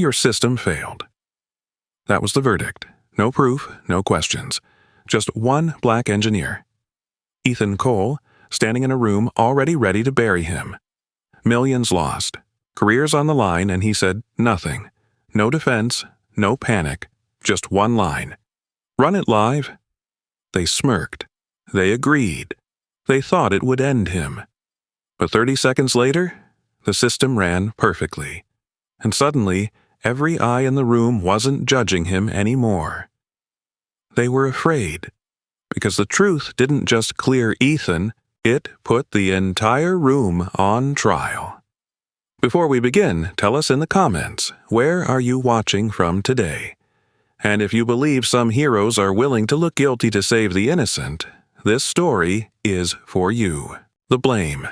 your system failed. That was the verdict. No proof, no questions. Just one black engineer. Ethan Cole, standing in a room already ready to bury him. Millions lost. Careers on the line, and he said nothing. No defense, no panic. Just one line. Run it live? They smirked. They agreed. They thought it would end him. But 30 seconds later, the system ran perfectly. And suddenly, every eye in the room wasn't judging him anymore. They were afraid, because the truth didn't just clear Ethan, it put the entire room on trial. Before we begin, tell us in the comments, where are you watching from today? And if you believe some heroes are willing to look guilty to save the innocent, this story is for you. The blame.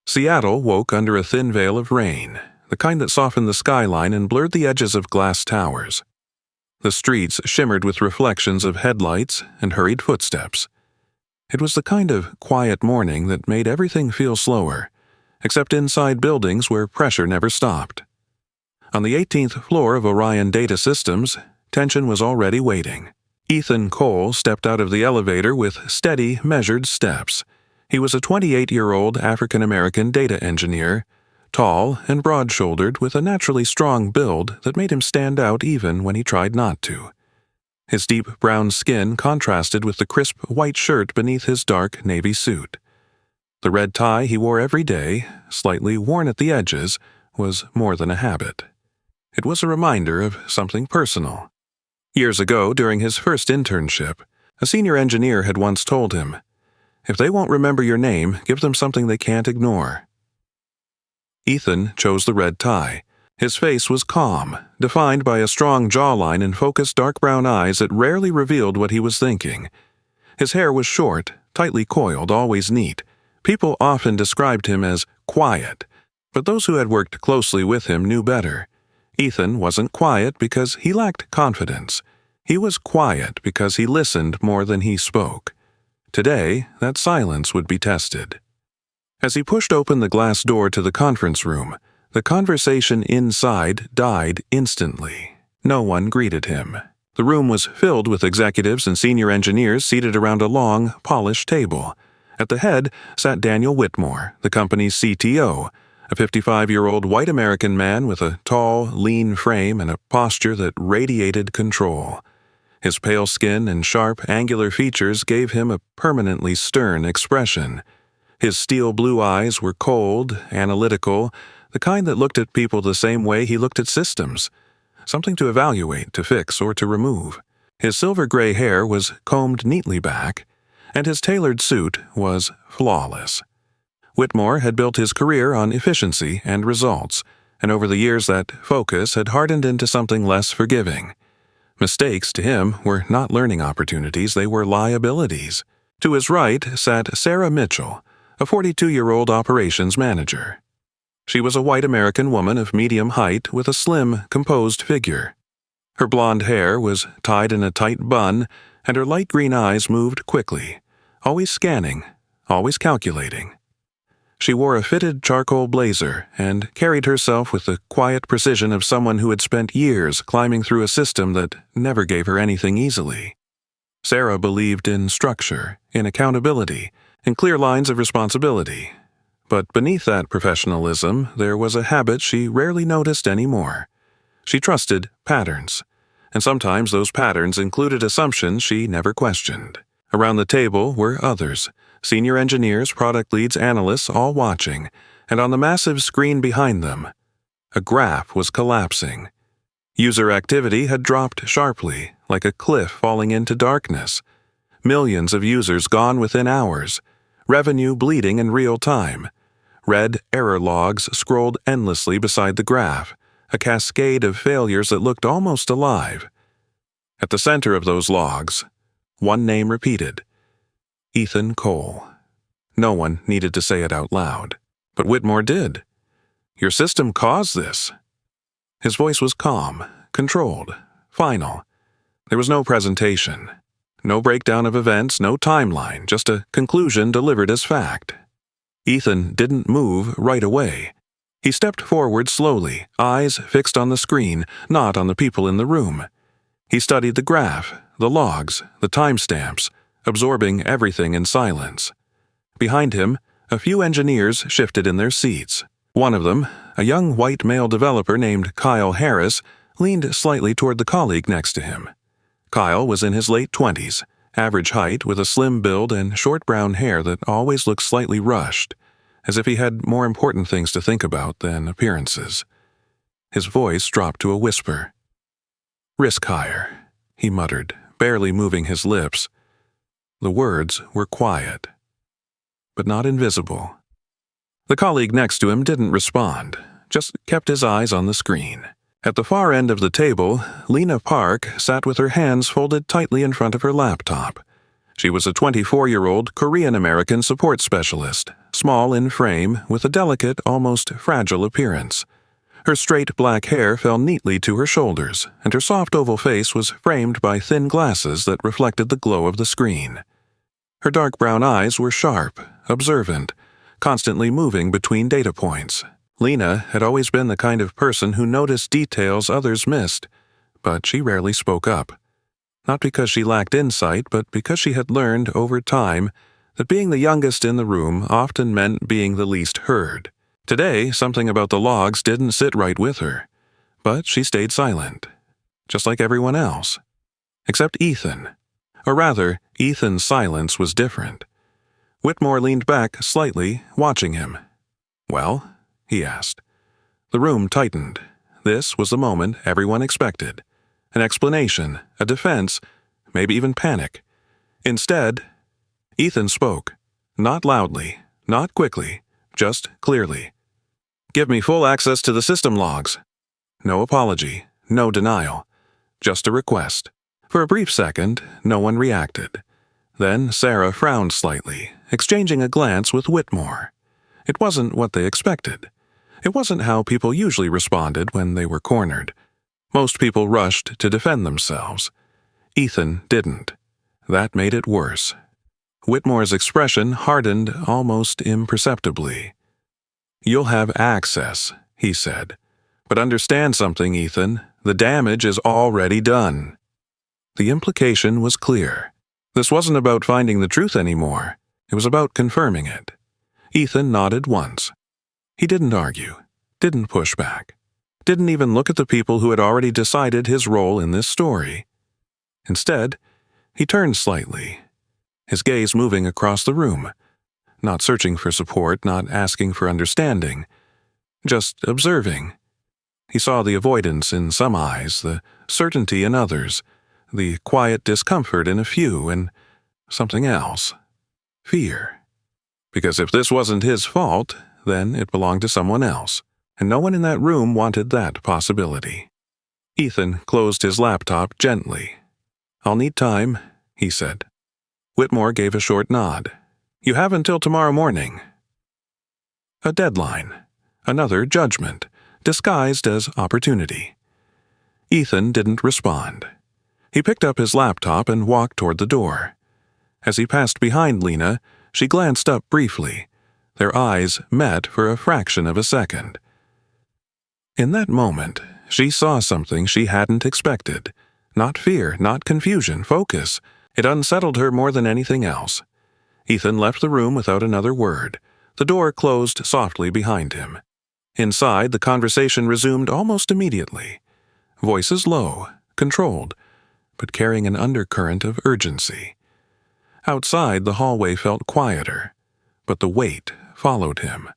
Seattle woke under a thin veil of rain, the kind that softened the skyline and blurred the edges of glass towers. The streets shimmered with reflections of headlights and hurried footsteps. It was the kind of quiet morning that made everything feel slower, except inside buildings where pressure never stopped. On the 18th floor of Orion Data Systems, tension was already waiting. Ethan Cole stepped out of the elevator with steady, measured steps. He was a 28-year-old African-American data engineer, tall and broad-shouldered with a naturally strong build that made him stand out even when he tried not to. His deep brown skin contrasted with the crisp white shirt beneath his dark navy suit. The red tie he wore every day, slightly worn at the edges, was more than a habit. It was a reminder of something personal. Years ago, during his first internship, a senior engineer had once told him, "If they won't remember your name, give them something they can't ignore." Ethan chose the red tie. His face was calm, defined by a strong jawline and focused dark brown eyes that rarely revealed what he was thinking. His hair was short, tightly coiled, always neat. People often described him as quiet, but those who had worked closely with him knew better. Ethan wasn't quiet because he lacked confidence. He was quiet because he listened more than he spoke. Today, that silence would be tested. As he pushed open the glass door to the conference room, the conversation inside died instantly. No one greeted him. The room was filled with executives and senior engineers seated around a long, polished table. At the head sat Daniel Whitmore, the company's CTO, a 55-year-old white American man with a tall, lean frame and a posture that radiated control. His pale skin and sharp, angular features gave him a permanently stern expression. His steel blue eyes were cold, analytical, the kind that looked at people the same way he looked at systems, something to evaluate, to fix, or to remove. His silver-gray hair was combed neatly back, and his tailored suit was flawless. Whitmore had built his career on efficiency and results, and over the years that focus had hardened into something less forgiving. Mistakes, to him, were not learning opportunities, they were liabilities. To his right sat Sarah Mitchell, a 42-year-old operations manager. She was a white American woman of medium height with a slim, composed figure. Her blonde hair was tied in a tight bun, and her light green eyes moved quickly, always scanning, always calculating. She wore a fitted charcoal blazer and carried herself with the quiet precision of someone who had spent years climbing through a system that never gave her anything easily. Sarah believed in structure, in accountability, in clear lines of responsibility. But beneath that professionalism, there was a habit she rarely noticed anymore. She trusted patterns, and sometimes those patterns included assumptions she never questioned. Around the table were others, senior engineers, product leads, analysts, all watching, and on the massive screen behind them, a graph was collapsing. User activity had dropped sharply, like a cliff falling into darkness. Millions of users gone within hours, revenue bleeding in real time. Red error logs scrolled endlessly beside the graph, a cascade of failures that looked almost alive. At the center of those logs, one name repeated: Ethan Cole. No one needed to say it out loud, but Whitmore did. "Your system caused this." His voice was calm, controlled, final. There was no presentation, no breakdown of events, no timeline, just a conclusion delivered as fact. Ethan didn't move right away. He stepped forward slowly, eyes fixed on the screen, not on the people in the room. He studied the graph, the logs, the timestamps, absorbing everything in silence. Behind him, a few engineers shifted in their seats. One of them, a young white male developer named Kyle Harris, leaned slightly toward the colleague next to him. Kyle was in his late 20s, average height with a slim build and short brown hair that always looked slightly rushed, as if he had more important things to think about than appearances. His voice dropped to a whisper. "Risk hire," he muttered, barely moving his lips. The words were quiet, but not invisible. The colleague next to him didn't respond, just kept his eyes on the screen. At the far end of the table, Lena Park sat with her hands folded tightly in front of her laptop. She was a 24-year-old Korean-American support specialist, small in frame, with a delicate, almost fragile appearance. Her straight black hair fell neatly to her shoulders, and her soft oval face was framed by thin glasses that reflected the glow of the screen. Her dark brown eyes were sharp, observant, constantly moving between data points. Lena had always been the kind of person who noticed details others missed, but she rarely spoke up. Not because she lacked insight, but because she had learned over time that being the youngest in the room often meant being the least heard. Today, something about the logs didn't sit right with her, but she stayed silent, just like everyone else. Except Ethan. Or rather, Ethan's silence was different. Whitmore leaned back slightly, watching him. "Well?" he asked. The room tightened. This was the moment everyone expected. An explanation, a defense, maybe even panic. Instead, Ethan spoke. Not loudly, not quickly, just clearly. "Give me full access to the system logs." No apology, no denial. Just a request. For a brief second, no one reacted. Then Sarah frowned slightly, exchanging a glance with Whitmore. It wasn't what they expected. It wasn't how people usually responded when they were cornered. Most people rushed to defend themselves. Ethan didn't. That made it worse. Whitmore's expression hardened almost imperceptibly. "You'll have access," he said. "But understand something, Ethan. The damage is already done." The implication was clear. This wasn't about finding the truth anymore. It was about confirming it. Ethan nodded once. He didn't argue, didn't push back, didn't even look at the people who had already decided his role in this story. Instead, he turned slightly, his gaze moving across the room, not searching for support, not asking for understanding, just observing. He saw the avoidance in some eyes, the certainty in others, the quiet discomfort in a few, and something else. Fear. Because if this wasn't his fault, then it belonged to someone else, and no one in that room wanted that possibility. Ethan closed his laptop gently. "I'll need time," he said. Whitmore gave a short nod. "You have until tomorrow morning." A deadline. Another judgment, disguised as opportunity. Ethan didn't respond. He picked up his laptop and walked toward the door. As he passed behind Lena, she glanced up briefly. Their eyes met for a fraction of a second. In that moment, she saw something she hadn't expected. Not fear, not confusion, focus. It unsettled her more than anything else. Ethan left the room without another word. The door closed softly behind him. Inside, the conversation resumed almost immediately. Voices low, controlled, but carrying an undercurrent of urgency. Outside, the hallway felt quieter, but the weight followed him.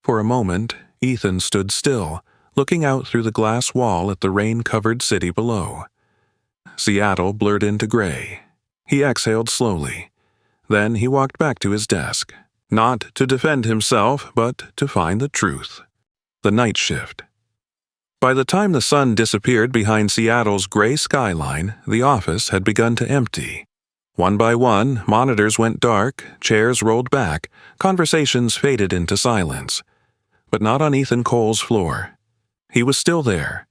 For a moment, Ethan stood still, looking out through the glass wall at the rain-covered city below. Seattle blurred into gray. He exhaled slowly. Then he walked back to his desk, not to defend himself, but to find the truth. The night shift. By the time the sun disappeared behind Seattle's gray skyline, the office had begun to empty. One by one, monitors went dark, chairs rolled back, conversations faded into silence. But not on Ethan Cole's floor. He was still there.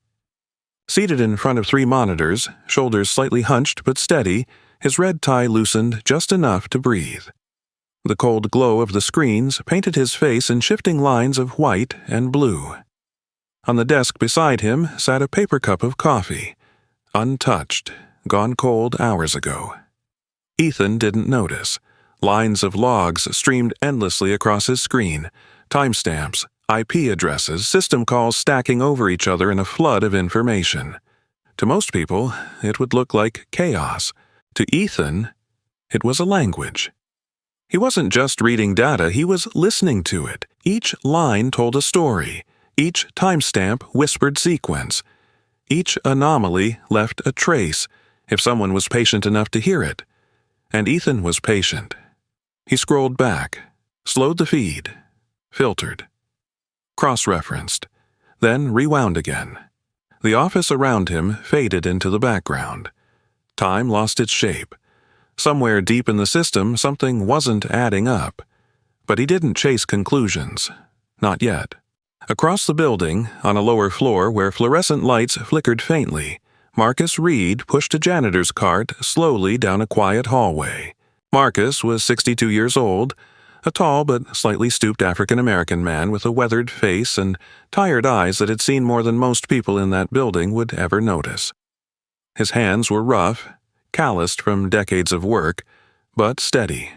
Seated in front of 3 monitors, shoulders slightly hunched but steady, his red tie loosened just enough to breathe. The cold glow of the screens painted his face in shifting lines of white and blue. On the desk beside him sat a paper cup of coffee, untouched, gone cold hours ago. Ethan didn't notice. Lines of logs streamed endlessly across his screen, timestamps, IP addresses, system calls stacking over each other in a flood of information. To most people, it would look like chaos. To Ethan, it was a language. He wasn't just reading data, he was listening to it. Each line told a story. Each timestamp whispered sequence. Each anomaly left a trace, if someone was patient enough to hear it. And Ethan was patient. He scrolled back, slowed the feed, filtered, cross-referenced, then rewound again. The office around him faded into the background. Time lost its shape. Somewhere deep in the system, something wasn't adding up. But he didn't chase conclusions. Not yet. Across the building, on a lower floor where fluorescent lights flickered faintly, Marcus Reed pushed a janitor's cart slowly down a quiet hallway. Marcus was 62 years old, a tall but slightly stooped African-American man with a weathered face and tired eyes that had seen more than most people in that building would ever notice. His hands were rough, calloused from decades of work, but steady.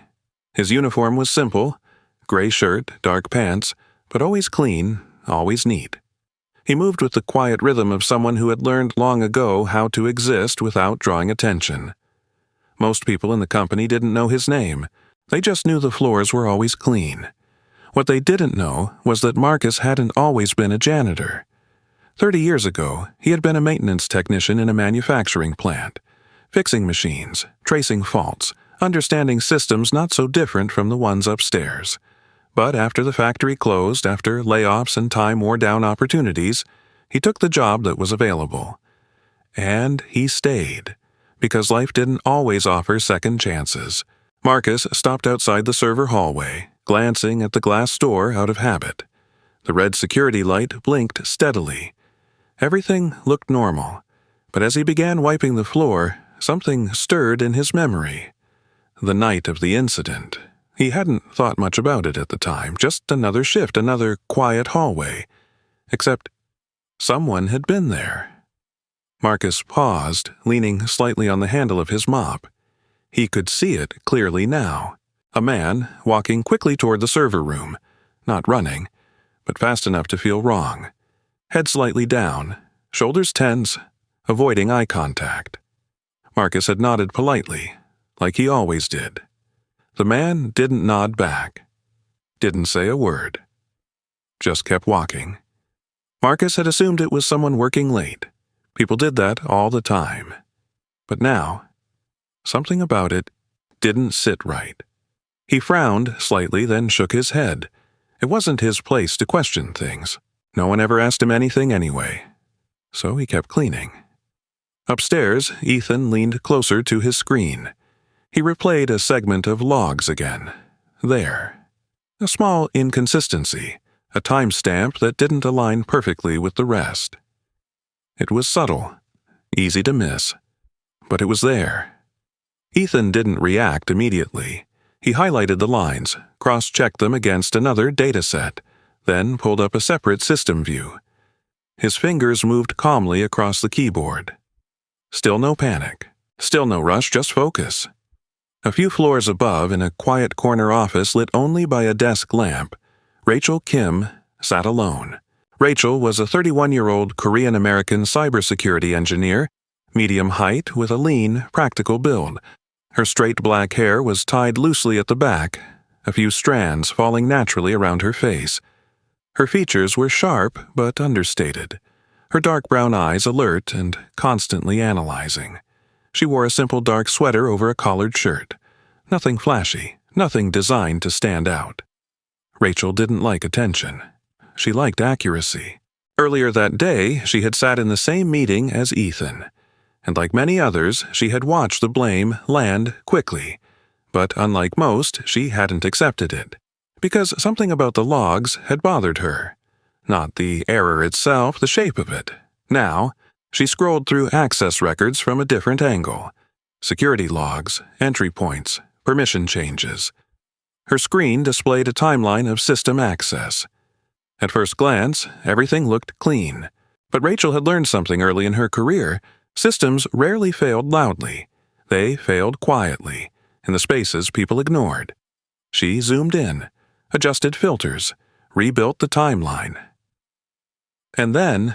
His uniform was simple, gray shirt, dark pants, but always clean, always neat. He moved with the quiet rhythm of someone who had learned long ago how to exist without drawing attention. Most people in the company didn't know his name. They just knew the floors were always clean. What they didn't know was that Marcus hadn't always been a janitor. 30 years ago, he had been a maintenance technician in a manufacturing plant, fixing machines, tracing faults, understanding systems not so different from the ones upstairs. But after the factory closed, after layoffs and time wore down opportunities, he took the job that was available. And he stayed, because life didn't always offer second chances. Marcus stopped outside the server hallway, glancing at the glass door out of habit. The red security light blinked steadily. Everything looked normal, but as he began wiping the floor, something stirred in his memory. The night of the incident. He hadn't thought much about it at the time, just another shift, another quiet hallway. Except someone had been there. Marcus paused, leaning slightly on the handle of his mop. He could see it clearly now. A man walking quickly toward the server room, not running, but fast enough to feel wrong. Head slightly down, shoulders tense, avoiding eye contact. Marcus had nodded politely, like he always did. The man didn't nod back, didn't say a word, just kept walking. Marcus had assumed it was someone working late. People did that all the time. But now, something about it didn't sit right. He frowned slightly, then shook his head. It wasn't his place to question things. No one ever asked him anything anyway. So he kept cleaning. Upstairs, Ethan leaned closer to his screen. He replayed a segment of logs again. There. A small inconsistency, a timestamp that didn't align perfectly with the rest. It was subtle, easy to miss, but it was there. Ethan didn't react immediately. He highlighted the lines, cross-checked them against another data set, then pulled up a separate system view. His fingers moved calmly across the keyboard. Still no panic. Still no rush, just focus. A few floors above, in a quiet corner office lit only by a desk lamp, Rachel Kim sat alone. Rachel was a 31-year-old Korean-American cybersecurity engineer, medium height with a lean, practical build. Her straight black hair was tied loosely at the back, a few strands falling naturally around her face. Her features were sharp but understated, her dark brown eyes alert and constantly analyzing. She wore a simple dark sweater over a collared shirt. Nothing flashy, nothing designed to stand out. Rachel didn't like attention. She liked accuracy. Earlier that day, she had sat in the same meeting as Ethan, and like many others, she had watched the blame land quickly. But unlike most, she hadn't accepted it, because something about the logs had bothered her. Not the error itself, the shape of it. Now, she scrolled through access records from a different angle. Security logs, entry points, permission changes. Her screen displayed a timeline of system access. At first glance, everything looked clean. But Rachel had learned something early in her career. Systems rarely failed loudly. They failed quietly, in the spaces people ignored. She zoomed in, adjusted filters, rebuilt the timeline. And then,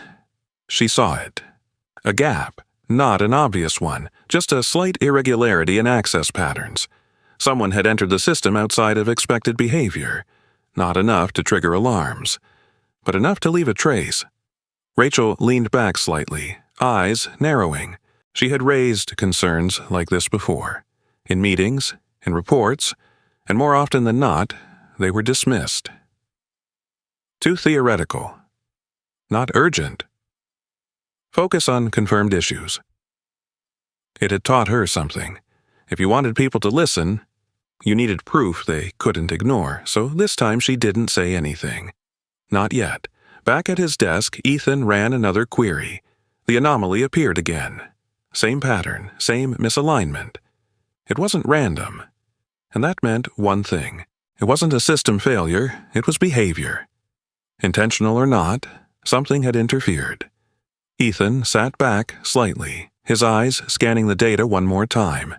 she saw it. A gap, not an obvious one, just a slight irregularity in access patterns. Someone had entered the system outside of expected behavior. Not enough to trigger alarms, but enough to leave a trace. Rachel leaned back slightly, eyes narrowing. She had raised concerns like this before. In meetings, in reports, and more often than not, they were dismissed. Too theoretical. Not urgent. Focus on confirmed issues. It had taught her something. If you wanted people to listen, you needed proof they couldn't ignore, so this time she didn't say anything. Not yet. Back at his desk, Ethan ran another query. The anomaly appeared again. Same pattern, same misalignment. It wasn't random. And that meant one thing. It wasn't a system failure, it was behavior. Intentional or not, something had interfered. Ethan sat back slightly, his eyes scanning the data one more time.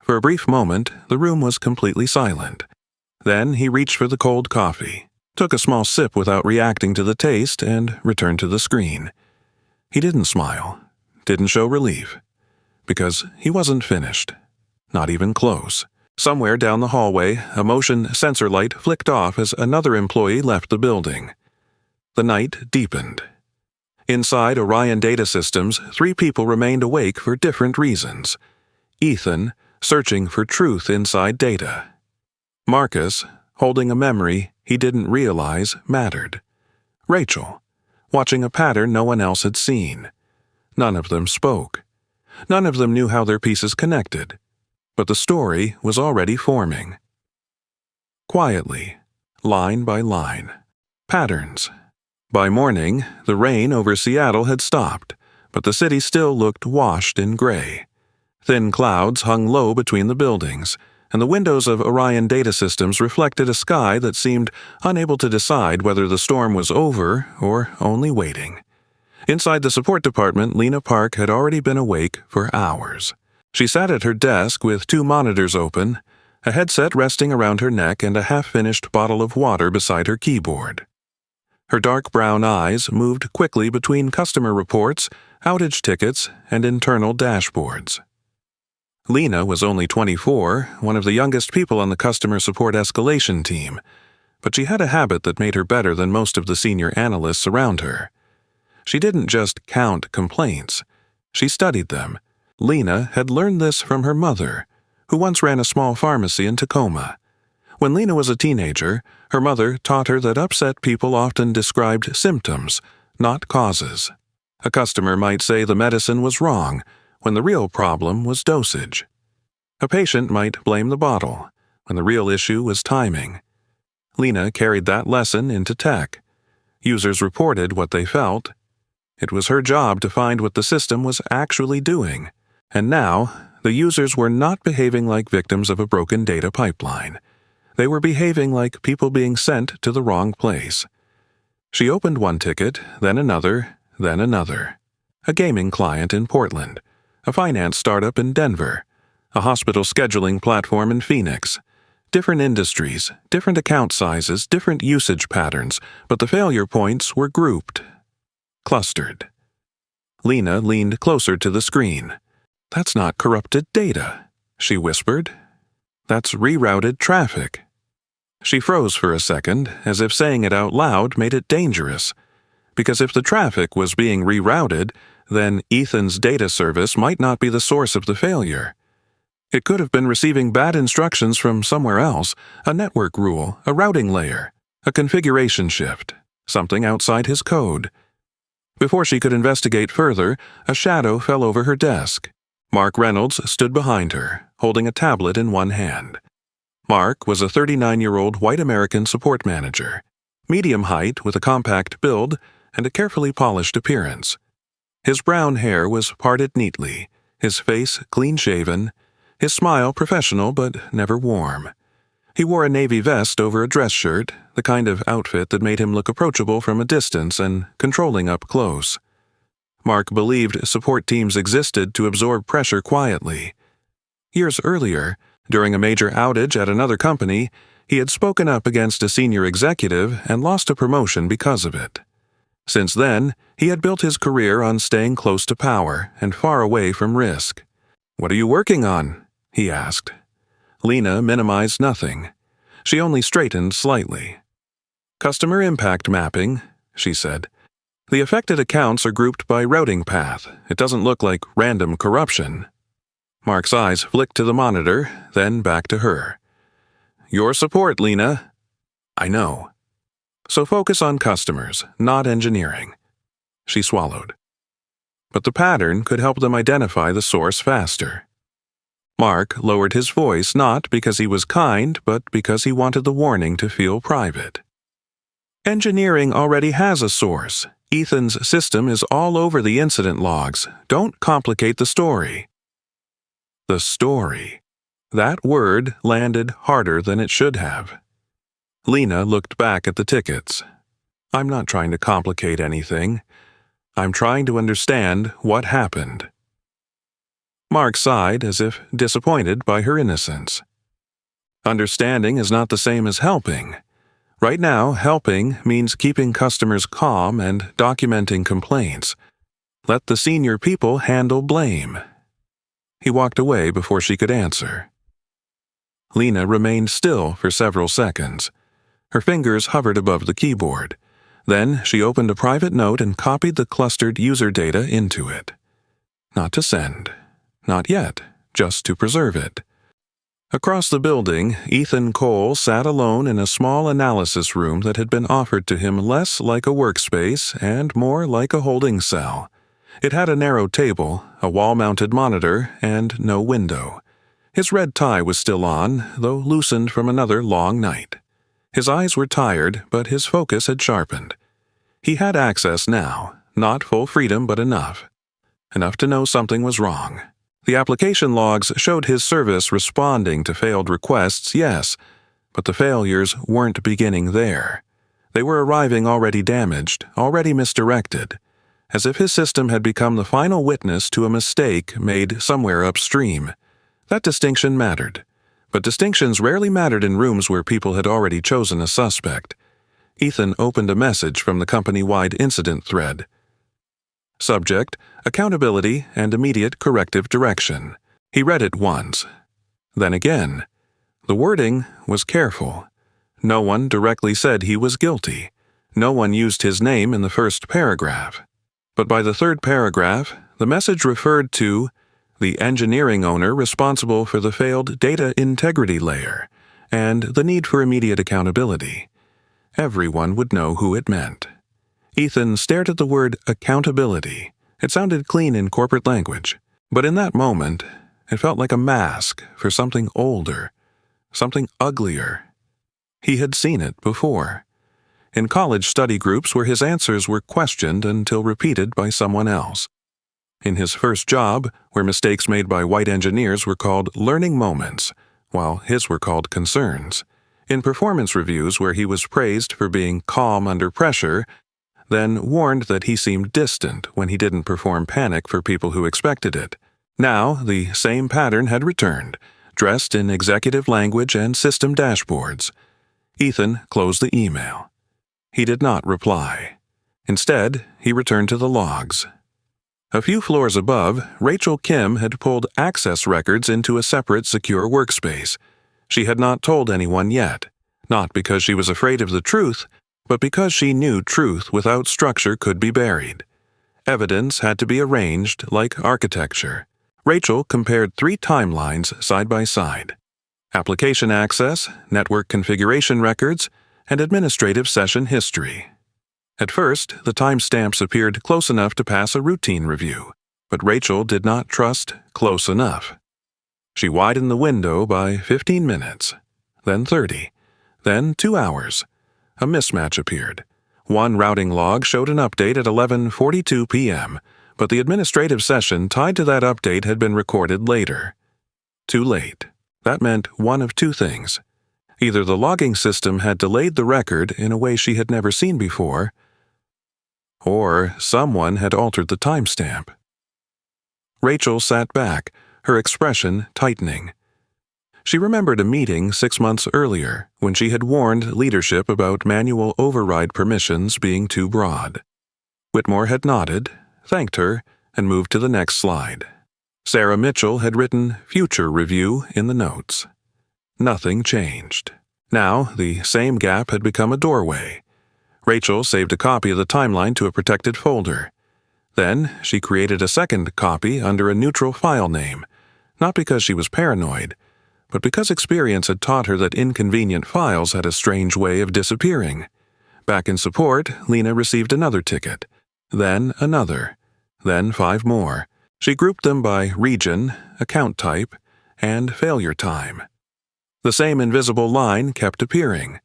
For a brief moment, the room was completely silent. Then he reached for the cold coffee, took a small sip without reacting to the taste, and returned to the screen. He didn't smile, didn't show relief, because he wasn't finished. Not even close. Somewhere down the hallway, a motion sensor light flicked off as another employee left the building. The night deepened. Inside Orion Data Systems, 3 people remained awake for different reasons. Ethan, searching for truth inside data. Marcus, holding a memory he didn't realize mattered. Rachel, watching a pattern no one else had seen. None of them spoke. None of them knew how their pieces connected. But the story was already forming. Quietly, line by line. Patterns. By morning, the rain over Seattle had stopped, but the city still looked washed in gray. Thin clouds hung low between the buildings, and the windows of Orion Data Systems reflected a sky that seemed unable to decide whether the storm was over or only waiting. Inside the support department, Lena Park had already been awake for hours. She sat at her desk with 2 monitors open, a headset resting around her neck and a half-finished bottle of water beside her keyboard. Her dark brown eyes moved quickly between customer reports, outage tickets, and internal dashboards. Lena was only 24, one of the youngest people on the customer support escalation team, but she had a habit that made her better than most of the senior analysts around her. She didn't just count complaints. She studied them. Lena had learned this from her mother, who once ran a small pharmacy in Tacoma. When Lena was a teenager, her mother taught her that upset people often described symptoms, not causes. A customer might say the medicine was wrong, when the real problem was dosage. A patient might blame the bottle, when the real issue was timing. Lena carried that lesson into tech. Users reported what they felt. It was her job to find what the system was actually doing. And now, the users were not behaving like victims of a broken data pipeline. They were behaving like people being sent to the wrong place. She opened one ticket, then another, then another. A gaming client in Portland, a finance startup in Denver, a hospital scheduling platform in Phoenix. Different industries, different account sizes, different usage patterns, but the failure points were grouped, clustered. Lena leaned closer to the screen. "That's not corrupted data," she whispered. "That's rerouted traffic." She froze for a second, as if saying it out loud made it dangerous. Because if the traffic was being rerouted, then Ethan's data service might not be the source of the failure. It could have been receiving bad instructions from somewhere else, a network rule, a routing layer, a configuration shift, something outside his code. Before she could investigate further, a shadow fell over her desk. Mark Reynolds stood behind her, holding a tablet in one hand. Mark was a 39-year-old white American support manager, medium height with a compact build and a carefully polished appearance. His brown hair was parted neatly, his face clean-shaven, his smile professional but never warm. He wore a navy vest over a dress shirt, the kind of outfit that made him look approachable from a distance and controlling up close. Mark believed support teams existed to absorb pressure quietly. Years earlier, during a major outage at another company, he had spoken up against a senior executive and lost a promotion because of it. Since then, he had built his career on staying close to power and far away from risk. "What are you working on?" he asked. Lena minimized nothing. She only straightened slightly. "Customer impact mapping," she said. "The affected accounts are grouped by routing path. It doesn't look like random corruption." Mark's eyes flicked to the monitor, then back to her. "Your support, Lena." "I know. So focus on customers, not engineering." She swallowed. But the pattern could help them identify the source faster. Mark lowered his voice not because he was kind, but because he wanted the warning to feel private. "Engineering already has a source. Ethan's system is all over the incident logs. Don't complicate the story." The story. That word landed harder than it should have. Lena looked back at the tickets. "I'm not trying to complicate anything. I'm trying to understand what happened." Mark sighed as if disappointed by her innocence. Understanding is not the same as helping. Right now, helping means keeping customers calm and documenting complaints. Let the senior people handle blame. He walked away before she could answer. Lena remained still for several seconds. Her fingers hovered above the keyboard. Then she opened a private note and copied the clustered user data into it. Not to send. Not yet, just to preserve it. Across the building, Ethan Cole sat alone in a small analysis room that had been offered to him less like a workspace and more like a holding cell. It had a narrow table, a wall-mounted monitor, and no window. His red tie was still on, though loosened from another long night. His eyes were tired, but his focus had sharpened. He had access now, not full freedom but enough. Enough to know something was wrong. The application logs showed his service responding to failed requests, yes, but the failures weren't beginning there. They were arriving already damaged, already misdirected, as if his system had become the final witness to a mistake made somewhere upstream. That distinction mattered, but distinctions rarely mattered in rooms where people had already chosen a suspect. Ethan opened a message from the company-wide incident thread. Subject: accountability and immediate corrective direction. He read it once. Then again. The wording was careful. No one directly said he was guilty. No one used his name in the first paragraph. But by the third paragraph, the message referred to the engineering owner responsible for the failed data integrity layer and the need for immediate accountability. Everyone would know who it meant. Ethan stared at the word accountability. It sounded clean in corporate language, but in that moment, it felt like a mask for something older, something uglier. He had seen it before. In college study groups where his answers were questioned until repeated by someone else. In his first job, where mistakes made by white engineers were called learning moments, while his were called concerns. In performance reviews where he was praised for being calm under pressure, then warned that he seemed distant when he didn't perform panic for people who expected it. Now, the same pattern had returned, dressed in executive language and system dashboards. Ethan closed the email. He did not reply. Instead, he returned to the logs. A few floors above, Rachel Kim had pulled access records into a separate secure workspace. She had not told anyone yet, not because she was afraid of the truth, but because she knew truth without structure could be buried. Evidence had to be arranged like architecture. Rachel compared 3 timelines side by side: application access, network configuration records, and administrative session history. At first, the timestamps appeared close enough to pass a routine review, but Rachel did not trust close enough. She widened the window by 15 minutes, then 30, then 2 hours. A mismatch appeared. One routing log showed an update at 11:42 p.m., but the administrative session tied to that update had been recorded later. Too late. That meant one of 2 things. Either the logging system had delayed the record in a way she had never seen before, or someone had altered the timestamp. Rachel sat back, her expression tightening. She remembered a meeting 6 months earlier when she had warned leadership about manual override permissions being too broad. Whitmore had nodded, thanked her, and moved to the next slide. Sarah Mitchell had written "Future Review" in the notes. Nothing changed. Now, the same gap had become a doorway. Rachel saved a copy of the timeline to a protected folder. Then, she created a second copy under a neutral file name, not because she was paranoid, but because experience had taught her that inconvenient files had a strange way of disappearing. Back in support, Lena received another ticket, then another, then 5 more. She grouped them by region, account type, and failure time. The same invisible line kept appearing.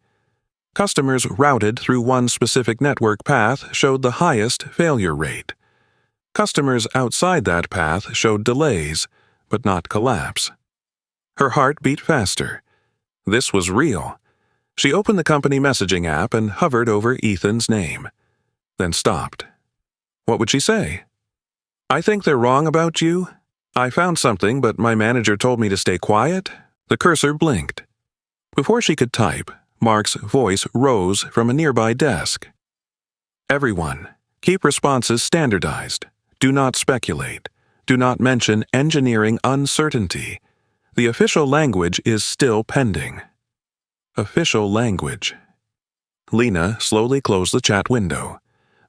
Customers routed through one specific network path showed the highest failure rate. Customers outside that path showed delays, but not collapse. Her heart beat faster. This was real. She opened the company messaging app and hovered over Ethan's name, then stopped. What would she say? "I think they're wrong about you. I found something, but my manager told me to stay quiet." The cursor blinked. Before she could type, Mark's voice rose from a nearby desk. "Everyone, keep responses standardized. Do not speculate. Do not mention engineering uncertainty. The official language is still pending." Official language. Lena slowly closed the chat window,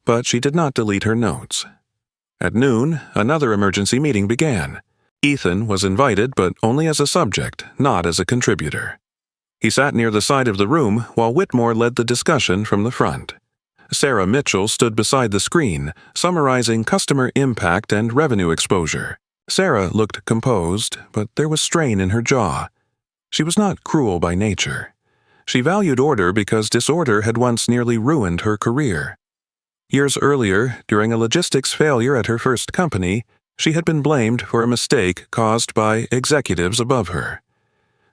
but she did not delete her notes. At noon, another emergency meeting began. Ethan was invited, but only as a subject, not as a contributor. He sat near the side of the room while Whitmore led the discussion from the front. Sarah Mitchell stood beside the screen, summarizing customer impact and revenue exposure. Sarah looked composed, but there was strain in her jaw. She was not cruel by nature. She valued order because disorder had once nearly ruined her career. Years earlier, during a logistics failure at her first company, she had been blamed for a mistake caused by executives above her.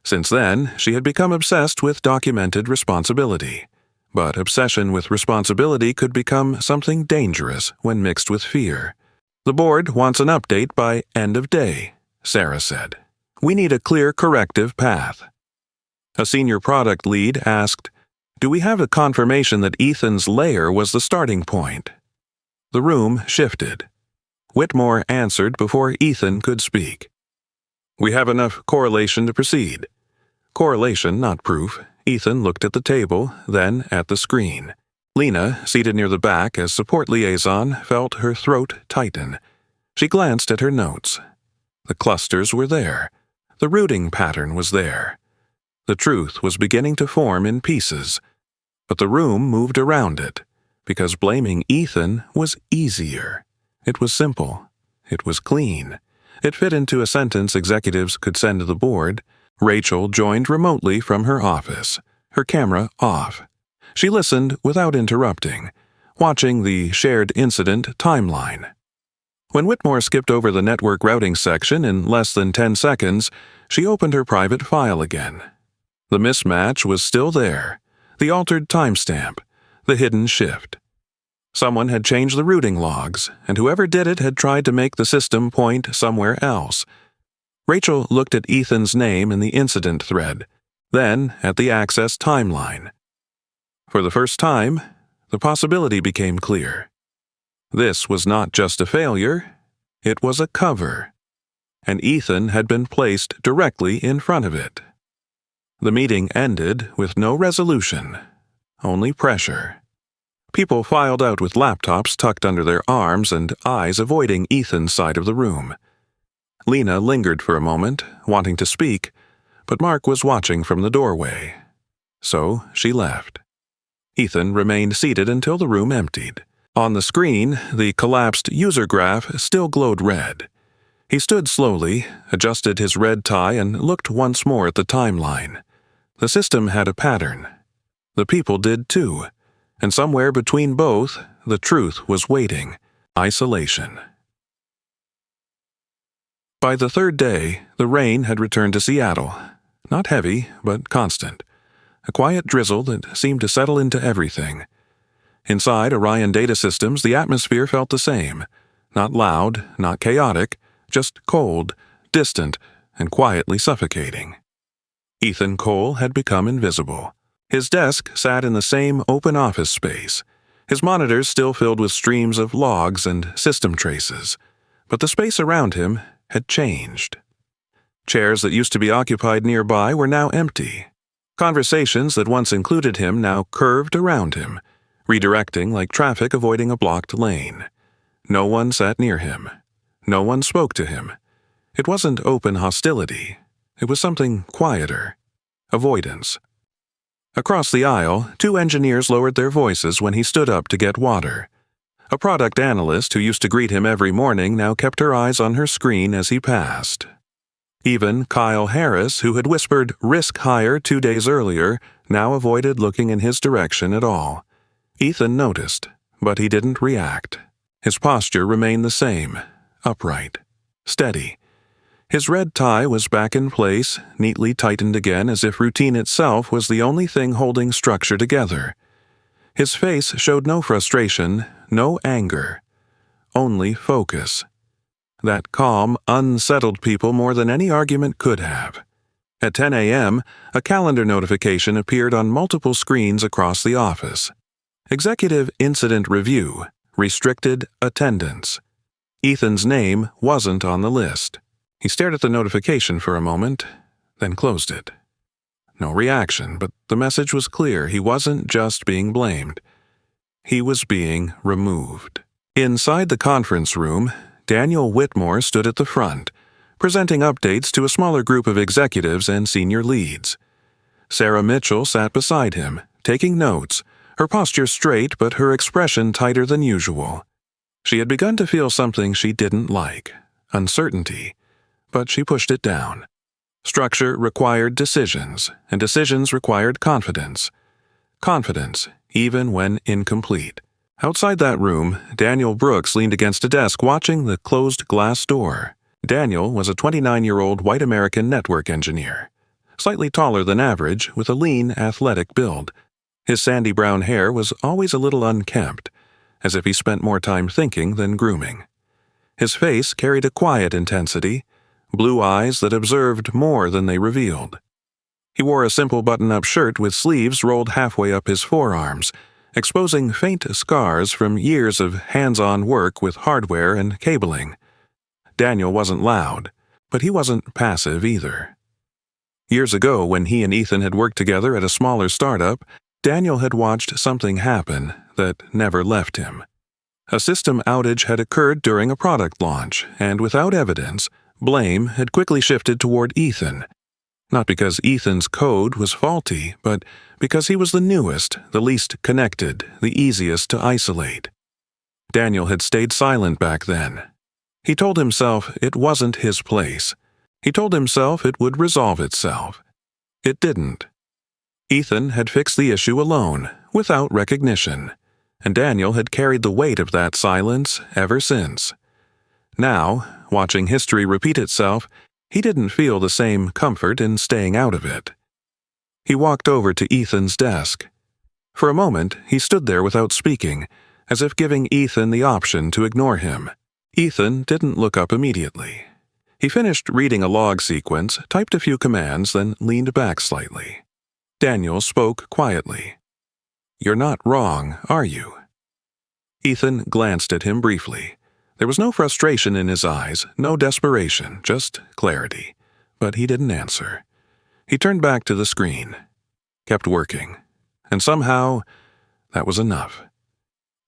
Since then, she had become obsessed with documented responsibility. But obsession with responsibility could become something dangerous when mixed with fear. "The board wants an update by end of day," Sarah said. "We need a clear corrective path." A senior product lead asked, "Do we have a confirmation that Ethan's layer was the starting point?" The room shifted. Whitmore answered before Ethan could speak. "We have enough correlation to proceed." Correlation, not proof. Ethan looked at the table, then at the screen. Lena, seated near the back as support liaison, felt her throat tighten. She glanced at her notes. The clusters were there. The routing pattern was there. The truth was beginning to form in pieces. But the room moved around it, because blaming Ethan was easier. It was simple. It was clean. It fit into a sentence executives could send to the board. Rachel joined remotely from her office, her camera off. She listened without interrupting, watching the shared incident timeline. When Whitmore skipped over the network routing section in less than 10 seconds, she opened her private file again. The mismatch was still there, the altered timestamp, the hidden shift. Someone had changed the routing logs, and whoever did it had tried to make the system point somewhere else. Rachel looked at Ethan's name in the incident thread, then at the access timeline. For the first time, the possibility became clear. This was not just a failure, it was a cover, and Ethan had been placed directly in front of it. The meeting ended with no resolution, only pressure. People filed out with laptops tucked under their arms and eyes avoiding Ethan's side of the room. Lena lingered for a moment, wanting to speak, but Mark was watching from the doorway. So she left. Ethan remained seated until the room emptied. On the screen, the collapsed user graph still glowed red. He stood slowly, adjusted his red tie, and looked once more at the timeline. The system had a pattern. The people did too, and somewhere between both, the truth was waiting: isolation. By the third day, the rain had returned to Seattle. Not heavy, but constant. a quiet drizzle that seemed to settle into everything. Inside Orion Data Systems, the atmosphere felt the same. Not loud, not chaotic, just cold, distant, and quietly suffocating. Ethan Cole had become invisible. His desk sat in the same open office space, his monitors still filled with streams of logs and system traces, but the space around him had changed. Chairs that used to be occupied nearby were now empty. Conversations that once included him now curved around him, redirecting like traffic avoiding a blocked lane. No one sat near him. No one spoke to him. It wasn't open hostility. It was something quieter. Avoidance. Across the aisle, 2 engineers lowered their voices when he stood up to get water. A product analyst who used to greet him every morning now kept her eyes on her screen as he passed. Even Kyle Harris, who had whispered "risk hire" 2 days earlier, now avoided looking in his direction at all. Ethan noticed, but he didn't react. His posture remained the same, upright, steady. His red tie was back in place, neatly tightened again as if routine itself was the only thing holding structure together. His face showed no frustration, no anger, only focus. That calm, unsettled people more than any argument could have. At 10 a.m., a calendar notification appeared on multiple screens across the office. Executive Incident Review, Restricted Attendance. Ethan's name wasn't on the list. He stared at the notification for a moment, then closed it. No reaction, but the message was clear. He wasn't just being blamed. He was being removed. Inside the conference room, Daniel Whitmore stood at the front, presenting updates to a smaller group of executives and senior leads. Sarah Mitchell sat beside him, taking notes, her posture straight but her expression tighter than usual. She had begun to feel something she didn't like, uncertainty, but she pushed it down. Structure required decisions, and decisions required confidence. Confidence, even when incomplete. Outside that room, Daniel Brooks leaned against a desk watching the closed glass door. Daniel was a 29-year-old white American network engineer, slightly taller than average, with a lean, athletic build. His sandy brown hair was always a little unkempt, as if he spent more time thinking than grooming. His face carried a quiet intensity, blue eyes that observed more than they revealed. He wore a simple button-up shirt with sleeves rolled halfway up his forearms, exposing faint scars from years of hands-on work with hardware and cabling. Daniel wasn't loud, but he wasn't passive either. Years ago, when he and Ethan had worked together at a smaller startup, Daniel had watched something happen that never left him. A system outage had occurred during a product launch, and without evidence, blame had quickly shifted toward Ethan. Not because Ethan's code was faulty, but because he was the newest, the least connected, the easiest to isolate. Daniel had stayed silent back then. He told himself it wasn't his place. He told himself it would resolve itself. It didn't. Ethan had fixed the issue alone, without recognition, and Daniel had carried the weight of that silence ever since. Now, watching history repeat itself, he didn't feel the same comfort in staying out of it. He walked over to Ethan's desk. For a moment, he stood there without speaking, as if giving Ethan the option to ignore him. Ethan didn't look up immediately. He finished reading a log sequence, typed a few commands, then leaned back slightly. Daniel spoke quietly. "You're not wrong, are you?" Ethan glanced at him briefly. There was no frustration in his eyes, no desperation, just clarity. But he didn't answer. He turned back to the screen, kept working, and somehow that was enough.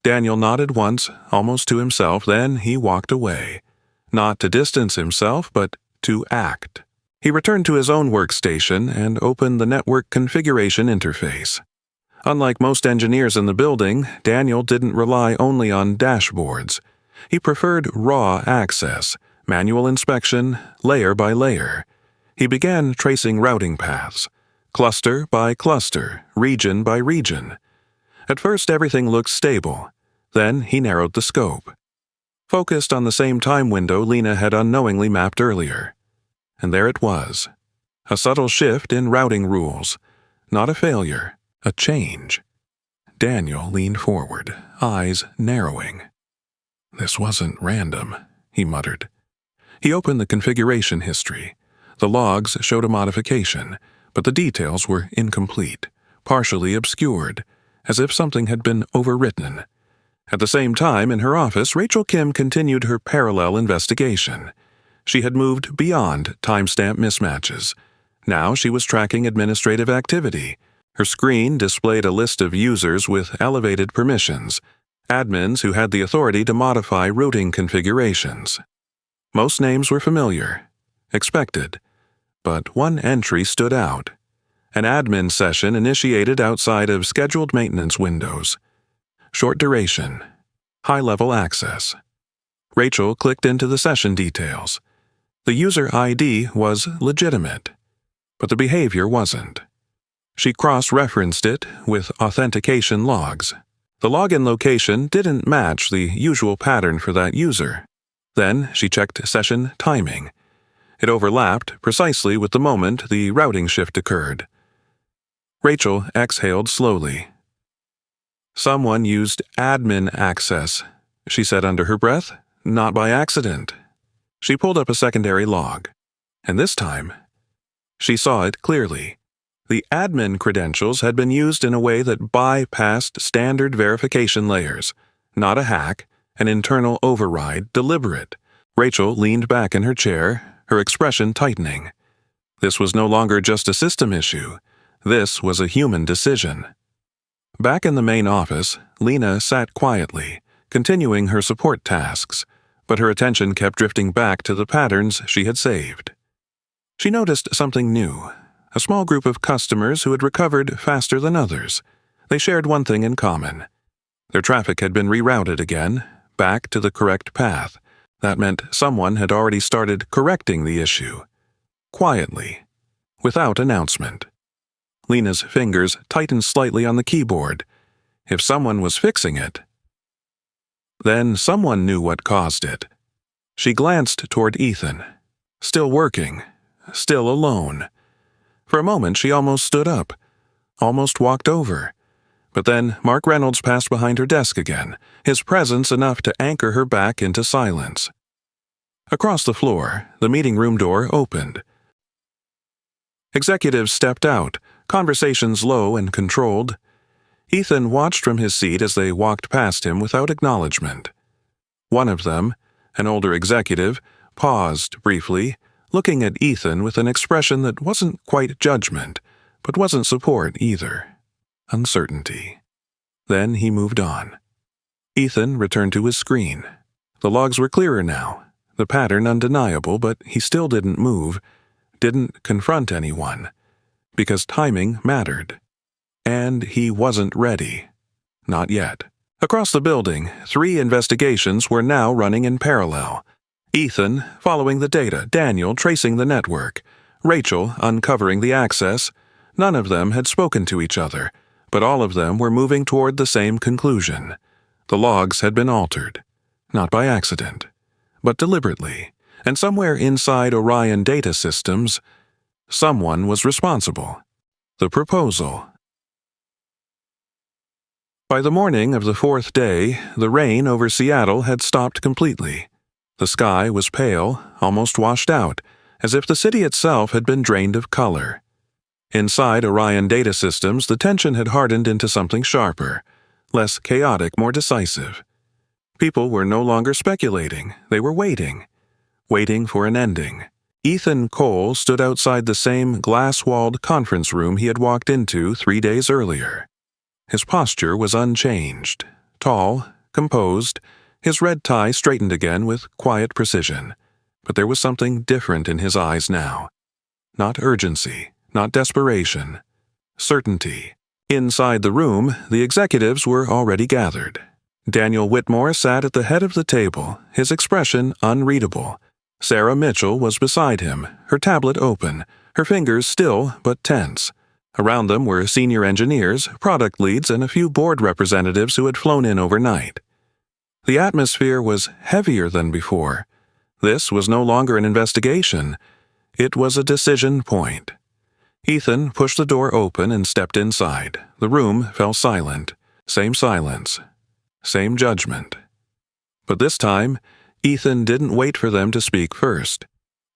Daniel nodded once, almost to himself, then he walked away. Not to distance himself, but to act. He returned to his own workstation and opened the network configuration interface. Unlike most engineers in the building, Daniel didn't rely only on dashboards. He preferred raw access, manual inspection, layer by layer. He began tracing routing paths, cluster by cluster, region by region. At first everything looked stable. Then he narrowed the scope. Focused on the same time window Lena had unknowingly mapped earlier. And there it was. A subtle shift in routing rules. Not a failure, a change. Daniel leaned forward, eyes narrowing. "This wasn't random," he muttered. He opened the configuration history. The logs showed a modification, but the details were incomplete, partially obscured, as if something had been overwritten. At the same time, in her office, Rachel Kim continued her parallel investigation. She had moved beyond timestamp mismatches. Now she was tracking administrative activity. Her screen displayed a list of users with elevated permissions, admins who had the authority to modify routing configurations. Most names were familiar, expected, but one entry stood out. An admin session initiated outside of scheduled maintenance windows. Short duration, high-level access. Rachel clicked into the session details. The user ID was legitimate, but the behavior wasn't. She cross-referenced it with authentication logs. The login location didn't match the usual pattern for that user. Then she checked session timing. It overlapped precisely with the moment the routing shift occurred. Rachel exhaled slowly. "Someone used admin access," she said under her breath, "not by accident." She pulled up a secondary log, and this time she saw it clearly. The admin credentials had been used in a way that bypassed standard verification layers. Not a hack, an internal override, deliberate. Rachel leaned back in her chair, her expression tightening. This was no longer just a system issue. This was a human decision. Back in the main office, Lena sat quietly, continuing her support tasks, but her attention kept drifting back to the patterns she had saved. She noticed something new. A small group of customers who had recovered faster than others. They shared one thing in common. Their traffic had been rerouted again, back to the correct path. That meant someone had already started correcting the issue. Quietly, without announcement. Lena's fingers tightened slightly on the keyboard. If someone was fixing it, then someone knew what caused it. She glanced toward Ethan. Still working. Still alone. For a moment she almost stood up, almost walked over. But then Mark Reynolds passed behind her desk again, his presence enough to anchor her back into silence. Across the floor, the meeting room door opened. Executives stepped out, conversations low and controlled. Ethan watched from his seat as they walked past him without acknowledgement. One of them, an older executive, paused briefly, looking at Ethan with an expression that wasn't quite judgment, but wasn't support either. Uncertainty. Then he moved on. Ethan returned to his screen. The logs were clearer now, the pattern undeniable, but he still didn't move, didn't confront anyone, because timing mattered. And he wasn't ready. Not yet. Across the building, 3 investigations were now running in parallel. Ethan following the data, Daniel tracing the network, Rachel uncovering the access. None of them had spoken to each other, but all of them were moving toward the same conclusion. The logs had been altered, not by accident, but deliberately, and somewhere inside Orion Data Systems, someone was responsible. The proposal. By the morning of the 4th day, the rain over Seattle had stopped completely. The sky was pale, almost washed out, as if the city itself had been drained of color. Inside Orion Data Systems, the tension had hardened into something sharper, less chaotic, more decisive. People were no longer speculating, they were waiting for an ending. Ethan Cole stood outside the same glass-walled conference room he had walked into 3 days earlier. His posture was unchanged, tall, composed, his red tie straightened again with quiet precision. But there was something different in his eyes now. Not urgency, not desperation. Certainty. Inside the room, the executives were already gathered. Daniel Whitmore sat at the head of the table, his expression unreadable. Sarah Mitchell was beside him, her tablet open, her fingers still but tense. Around them were senior engineers, product leads, and a few board representatives who had flown in overnight. The atmosphere was heavier than before. This was no longer an investigation. It was a decision point. Ethan pushed the door open and stepped inside. The room fell silent. Same silence. Same judgment. But this time, Ethan didn't wait for them to speak first.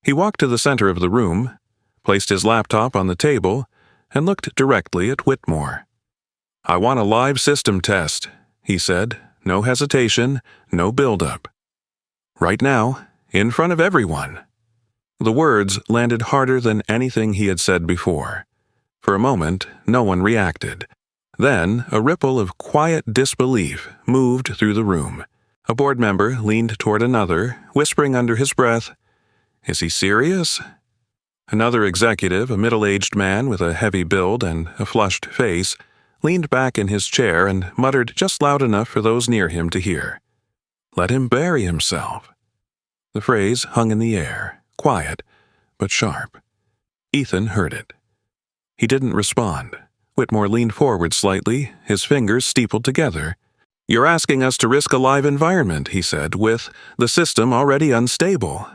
He walked to the center of the room, placed his laptop on the table, and looked directly at Whitmore. "I want a live system test," he said. "No hesitation, no build-up. Right now, in front of everyone." The words landed harder than anything he had said before. For a moment, no one reacted. Then, a ripple of quiet disbelief moved through the room. A board member leaned toward another, whispering under his breath, "Is he serious?" Another executive, a middle-aged man with a heavy build and a flushed face, leaned back in his chair and muttered just loud enough for those near him to hear, "Let him bury himself." The phrase hung in the air, quiet, but sharp. Ethan heard it. He didn't respond. Whitmore leaned forward slightly, his fingers steepled together. "You're asking us to risk a live environment," he said, "with the system already unstable."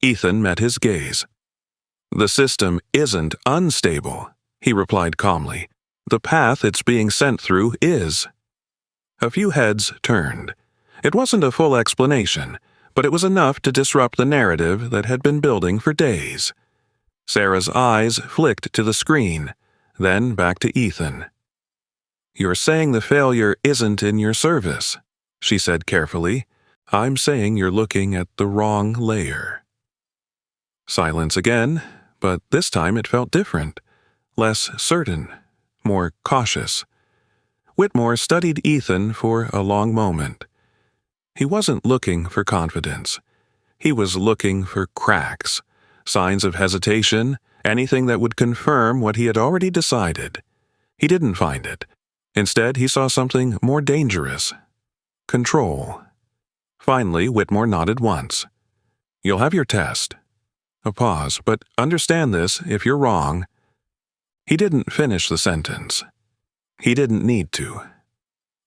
Ethan met his gaze. "The system isn't unstable," he replied calmly. "The path it's being sent through is." A few heads turned. It wasn't a full explanation, but it was enough to disrupt the narrative that had been building for days. Sarah's eyes flicked to the screen, then back to Ethan. "You're saying the failure isn't in your service," she said carefully. "I'm saying you're looking at the wrong layer." Silence again, but this time it felt different, less certain, more cautious. Whitmore studied Ethan for a long moment. He wasn't looking for confidence. He was looking for cracks, signs of hesitation, anything that would confirm what he had already decided. He didn't find it. Instead, he saw something more dangerous. Control. Finally, Whitmore nodded once. "You'll have your test." A pause, "But understand this, if you're wrong." He didn't finish the sentence. He didn't need to.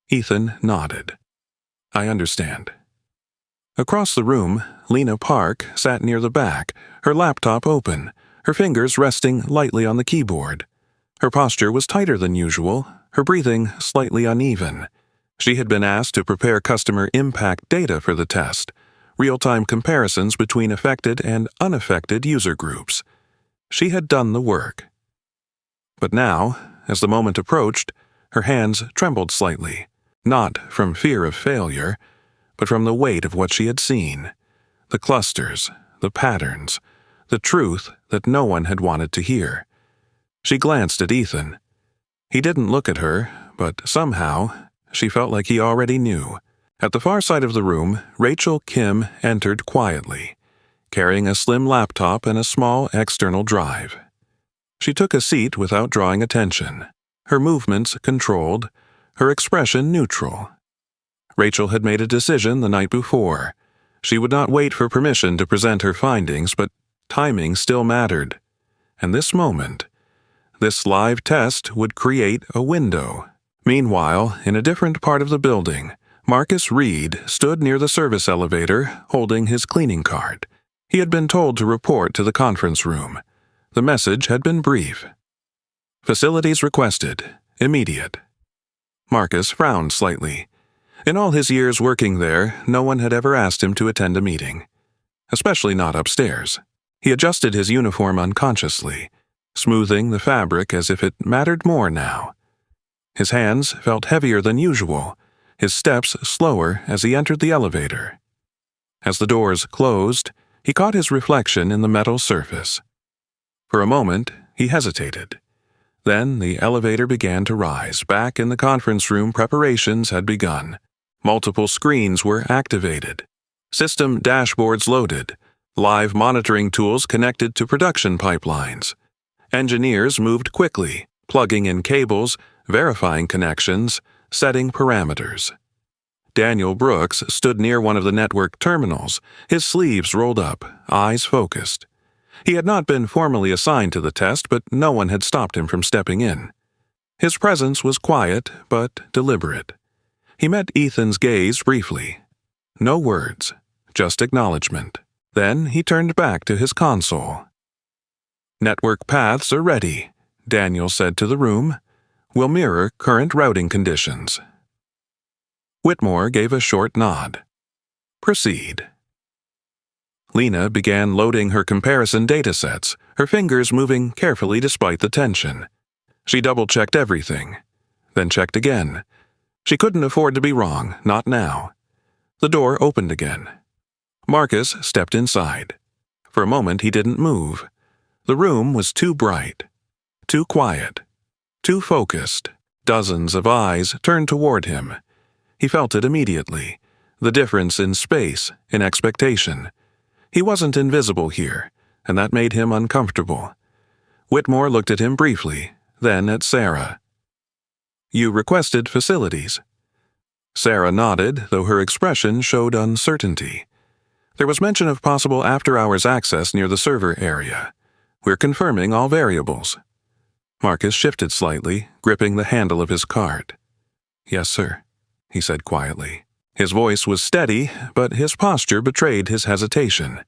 Ethan nodded. "I understand." Across the room, Lena Park sat near the back, her laptop open, her fingers resting lightly on the keyboard. Her posture was tighter than usual, her breathing slightly uneven. She had been asked to prepare customer impact data for the test, real-time comparisons between affected and unaffected user groups. She had done the work. But now, as the moment approached, her hands trembled slightly, not from fear of failure, but from the weight of what she had seen. The clusters, the patterns, the truth that no one had wanted to hear. She glanced at Ethan. He didn't look at her, but somehow, she felt like he already knew. At the far side of the room, Rachel Kim entered quietly, carrying a slim laptop and a small external drive. She took a seat without drawing attention, her movements controlled, her expression neutral. Rachel had made a decision the night before. She would not wait for permission to present her findings, but timing still mattered. And this moment, this live test would create a window. Meanwhile, in a different part of the building, Marcus Reed stood near the service elevator, holding his cleaning cart. He had been told to report to the conference room. The message had been brief. "Facilities requested. Immediate." Marcus frowned slightly. In all his years working there, no one had ever asked him to attend a meeting. Especially not upstairs. He adjusted his uniform unconsciously, smoothing the fabric as if it mattered more now. His hands felt heavier than usual, his steps slower as he entered the elevator. As the doors closed, he caught his reflection in the metal surface. For a moment, he hesitated. Then the elevator began to rise. Back in the conference room, preparations had begun. Multiple screens were activated. System dashboards loaded. Live monitoring tools connected to production pipelines. Engineers moved quickly, plugging in cables, verifying connections, setting parameters. Daniel Brooks stood near one of the network terminals, his sleeves rolled up, eyes focused. He had not been formally assigned to the test, but no one had stopped him from stepping in. His presence was quiet, but deliberate. He met Ethan's gaze briefly. No words, just acknowledgement. Then he turned back to his console. Network paths are ready, Daniel said to the room. Will mirror current routing conditions. Whitmore gave a short nod. Proceed. Lena began loading her comparison datasets, her fingers moving carefully despite the tension. She double-checked everything, then checked again. She couldn't afford to be wrong, not now. The door opened again. Marcus stepped inside. For a moment he didn't move. The room was too bright, too quiet, too focused. Dozens of eyes turned toward him. He felt it immediately, the difference in space, in expectation. He wasn't invisible here, and that made him uncomfortable. Whitmore looked at him briefly, then at Sarah. You requested facilities. Sarah nodded, though her expression showed uncertainty. There was mention of possible after-hours access near the server area. We're confirming all variables. Marcus shifted slightly, gripping the handle of his cart. Yes, sir, he said quietly. His voice was steady, but his posture betrayed his hesitation.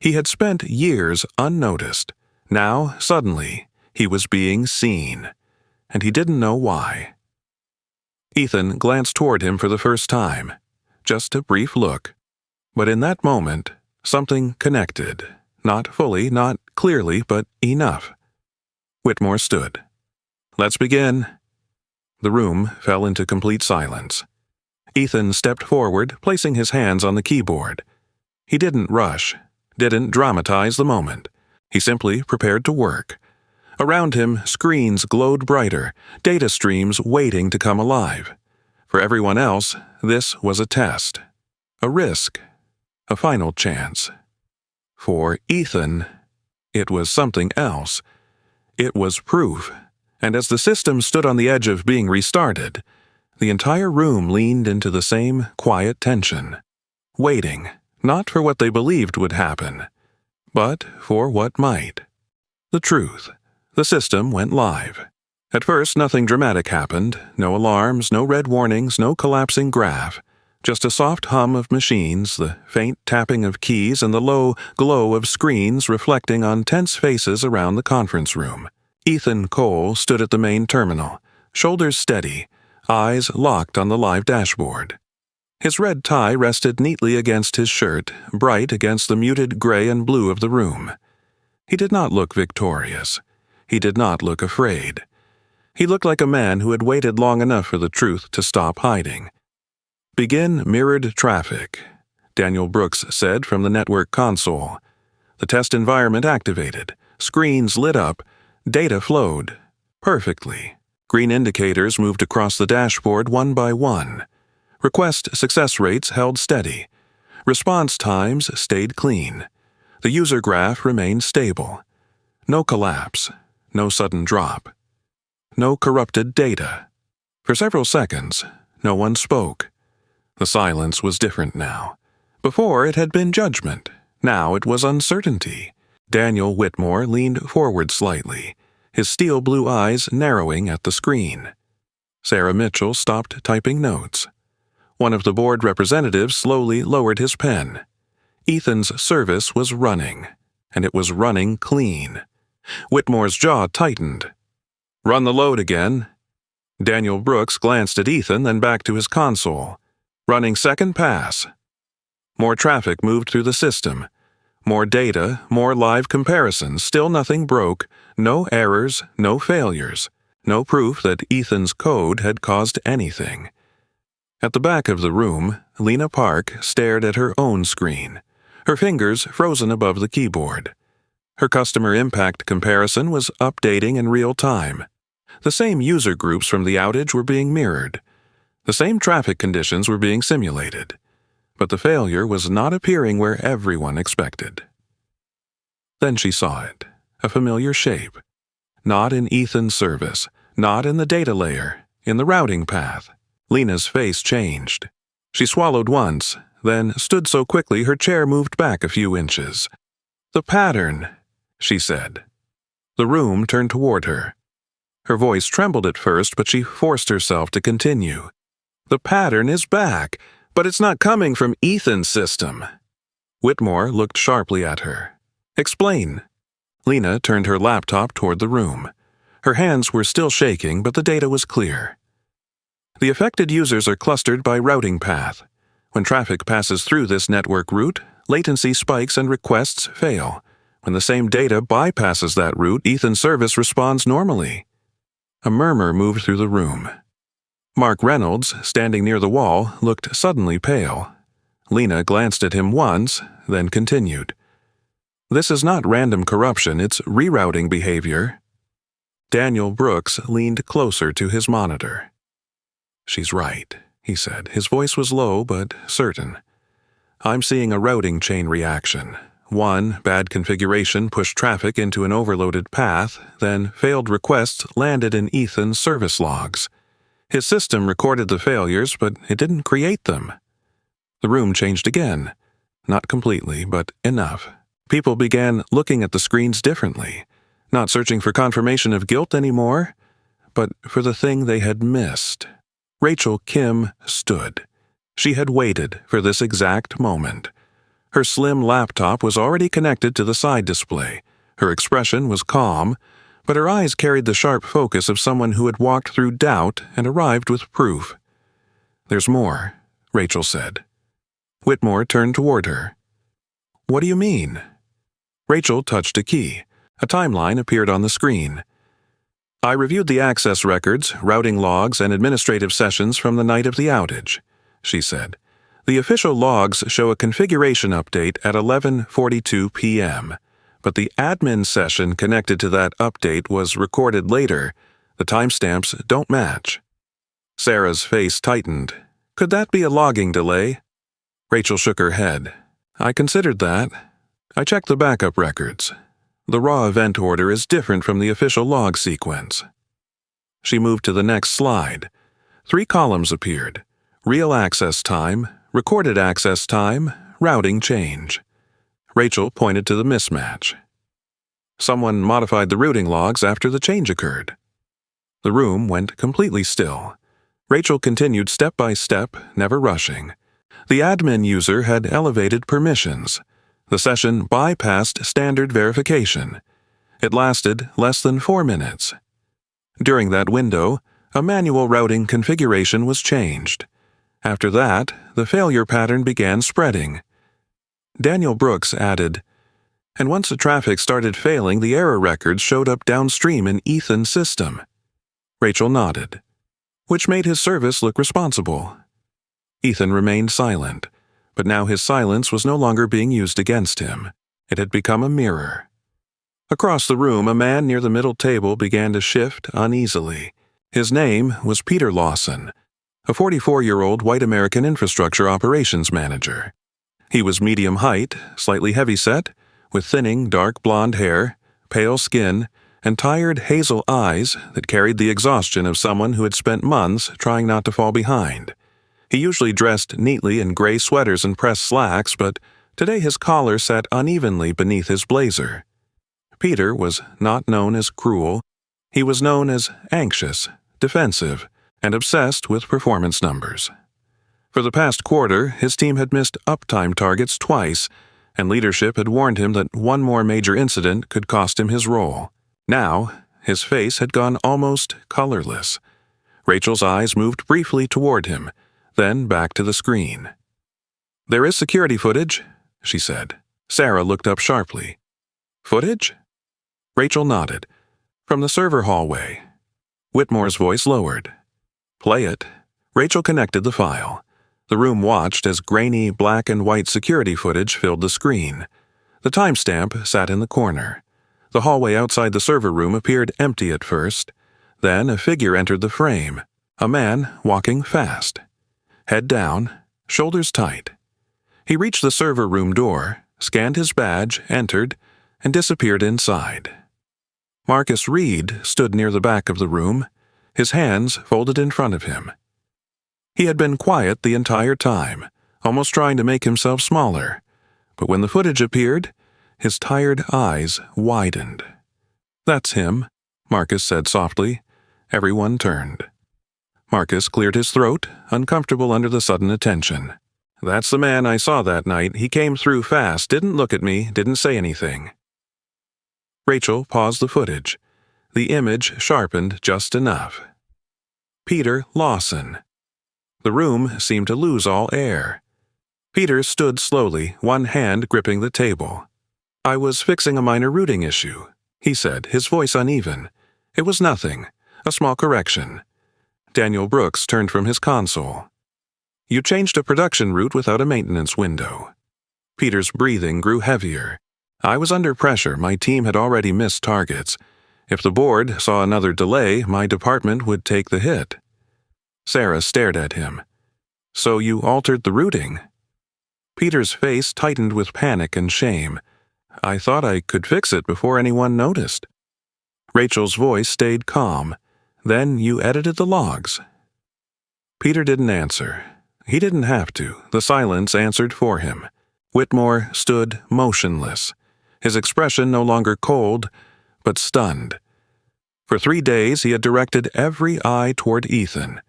He had spent years unnoticed. Now, suddenly, he was being seen, and he didn't know why. Ethan glanced toward him for the first time. Just a brief look. But in that moment, something connected. Not fully, not clearly, but enough. Whitmore stood. Let's begin. The room fell into complete silence. Ethan stepped forward, placing his hands on the keyboard. He didn't rush, didn't dramatize the moment. He simply prepared to work. Around him, screens glowed brighter, data streams waiting to come alive. For everyone else, this was a test, a risk, a final chance. For Ethan, it was something else. It was proof, and as the system stood on the edge of being restarted, the entire room leaned into the same quiet tension, waiting, not for what they believed would happen, but for what might. The truth. The system went live. At first, nothing dramatic happened. No alarms, no red warnings, no collapsing graph. Just a soft hum of machines, the faint tapping of keys, and the low glow of screens reflecting on tense faces around the conference room. Ethan Cole stood at the main terminal, shoulders steady, eyes locked on the live dashboard. His red tie rested neatly against his shirt, bright against the muted gray and blue of the room. He did not look victorious. He did not look afraid. He looked like a man who had waited long enough for the truth to stop hiding. Begin mirrored traffic, Daniel Brooks said from the network console. The test environment activated. Screens lit up. Data flowed. Perfectly. Green indicators moved across the dashboard one by one. Request success rates held steady. Response times stayed clean. The user graph remained stable. No collapse. No sudden drop. No corrupted data. For several seconds, no one spoke. The silence was different now. Before, it had been judgment. Now it was uncertainty. Daniel Whitmore leaned forward slightly, his steel blue eyes narrowing at the screen. Sarah Mitchell stopped typing notes. One of the board representatives slowly lowered his pen. Ethan's service was running, and it was running clean. Whitmore's jaw tightened. Run the load again. Daniel Brooks glanced at Ethan, then back to his console. Running second pass. More traffic moved through the system. More data, more live comparisons. Still nothing broke. No errors, no failures. No proof that Ethan's code had caused anything. At the back of the room, Lena Park stared at her own screen, her fingers frozen above the keyboard. Her customer impact comparison was updating in real time. The same user groups from the outage were being mirrored. The same traffic conditions were being simulated. But the failure was not appearing where everyone expected. Then she saw it, a familiar shape. Not in Ethan's service, not in the data layer, in the routing path. Lena's face changed. She swallowed once, then stood so quickly her chair moved back a few inches. The pattern, she said. The room turned toward her. Her voice trembled at first, but she forced herself to continue. The pattern is back, but it's not coming from Ethan's system. Whitmore looked sharply at her. Explain. Lena turned her laptop toward the room. Her hands were still shaking, but the data was clear. The affected users are clustered by routing path. When traffic passes through this network route, latency spikes and requests fail. When the same data bypasses that route, Ethan's service responds normally. A murmur moved through the room. Mark Reynolds, standing near the wall, looked suddenly pale. Lena glanced at him once, then continued. "This is not random corruption, it's rerouting behavior." Daniel Brooks leaned closer to his monitor. "She's right," he said. His voice was low but certain. "I'm seeing a routing chain reaction. One bad configuration pushed traffic into an overloaded path, then failed requests landed in Ethan's service logs. His system recorded the failures, but it didn't create them." The room changed again. Not completely, but enough. People began looking at the screens differently, not searching for confirmation of guilt anymore, but for the thing they had missed. Rachel Kim stood. She had waited for this exact moment. Her slim laptop was already connected to the side display. Her expression was calm, but her eyes carried the sharp focus of someone who had walked through doubt and arrived with proof. "There's more," Rachel said. Whitmore turned toward her. "What do you mean?" Rachel touched a key. A timeline appeared on the screen. "I reviewed the access records, routing logs, and administrative sessions from the night of the outage," she said. "The official logs show a configuration update at 11:42 p.m., but the admin session connected to that update was recorded later. The timestamps don't match." Sarah's face tightened. "Could that be a logging delay?" Rachel shook her head. "I considered that. I checked the backup records. The raw event order is different from the official log sequence." She moved to the next slide. 3 columns appeared: real access time, recorded access time, routing change. Rachel pointed to the mismatch. "Someone modified the routing logs after the change occurred." The room went completely still. Rachel continued step by step, never rushing. The admin user had elevated permissions. The session bypassed standard verification. It lasted less than 4 minutes. During that window, a manual routing configuration was changed. After that, the failure pattern began spreading. Daniel Brooks added, "And once the traffic started failing, the error records showed up downstream in Ethan's system." Rachel nodded. "Which made his service look responsible." Ethan remained silent, but now his silence was no longer being used against him. It had become a mirror. Across the room, a man near the middle table began to shift uneasily. His name was Peter Lawson, a 44-year-old white American infrastructure operations manager. He was medium height, slightly heavyset, with thinning dark blonde hair, pale skin, and tired hazel eyes that carried the exhaustion of someone who had spent months trying not to fall behind. He usually dressed neatly in gray sweaters and pressed slacks, but today his collar sat unevenly beneath his blazer. Peter was not known as cruel. He was known as anxious, defensive, and obsessed with performance numbers. For the past quarter, his team had missed uptime targets twice, and leadership had warned him that one more major incident could cost him his role. Now, his face had gone almost colorless. Rachel's eyes moved briefly toward him, then back to the screen. "There is security footage," she said. Sarah looked up sharply. "Footage?" Rachel nodded. "From the server hallway." Whitmore's voice lowered. "Play it." Rachel connected the file. The room watched as grainy black and white security footage filled the screen. The timestamp sat in the corner. The hallway outside the server room appeared empty at first. Then a figure entered the frame, a man walking fast. Head down, shoulders tight. He reached the server room door, scanned his badge, entered, and disappeared inside. Marcus Reed stood near the back of the room, his hands folded in front of him. He had been quiet the entire time, almost trying to make himself smaller, but when the footage appeared, his tired eyes widened. "That's him," Marcus said softly. Everyone turned. Marcus cleared his throat, uncomfortable under the sudden attention. "That's the man I saw that night. He came through fast, didn't look at me, didn't say anything." Rachel paused the footage. The image sharpened just enough. Peter Lawson. The room seemed to lose all air. Peter stood slowly, one hand gripping the table. "I was fixing a minor routing issue," he said, his voice uneven. "It was nothing. A small correction." Daniel Brooks turned from his console. "You changed a production route without a maintenance window." Peter's breathing grew heavier. "I was under pressure. My team had already missed targets. If the board saw another delay, my department would take the hit." Sarah stared at him. "So you altered the routing?" Peter's face tightened with panic and shame. "I thought I could fix it before anyone noticed." Rachel's voice stayed calm. "Then you edited the logs." Peter didn't answer. He didn't have to. The silence answered for him. Whitmore stood motionless, his expression no longer cold, but stunned. For 3 days he had directed every eye toward Ethan.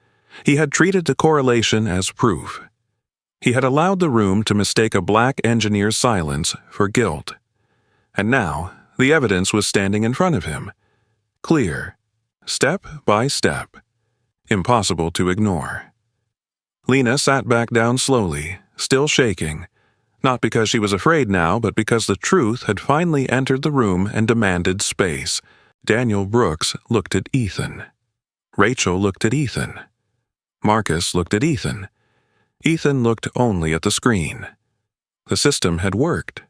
He had treated the correlation as proof. He had allowed the room to mistake a black engineer's silence for guilt. And now, the evidence was standing in front of him. Clear. Step by step. Impossible to ignore. Lena sat back down slowly, still shaking. Not because she was afraid now, but because the truth had finally entered the room and demanded space. Daniel Brooks looked at Ethan. Rachel looked at Ethan. Marcus looked at Ethan. Ethan looked only at the screen. The system had worked.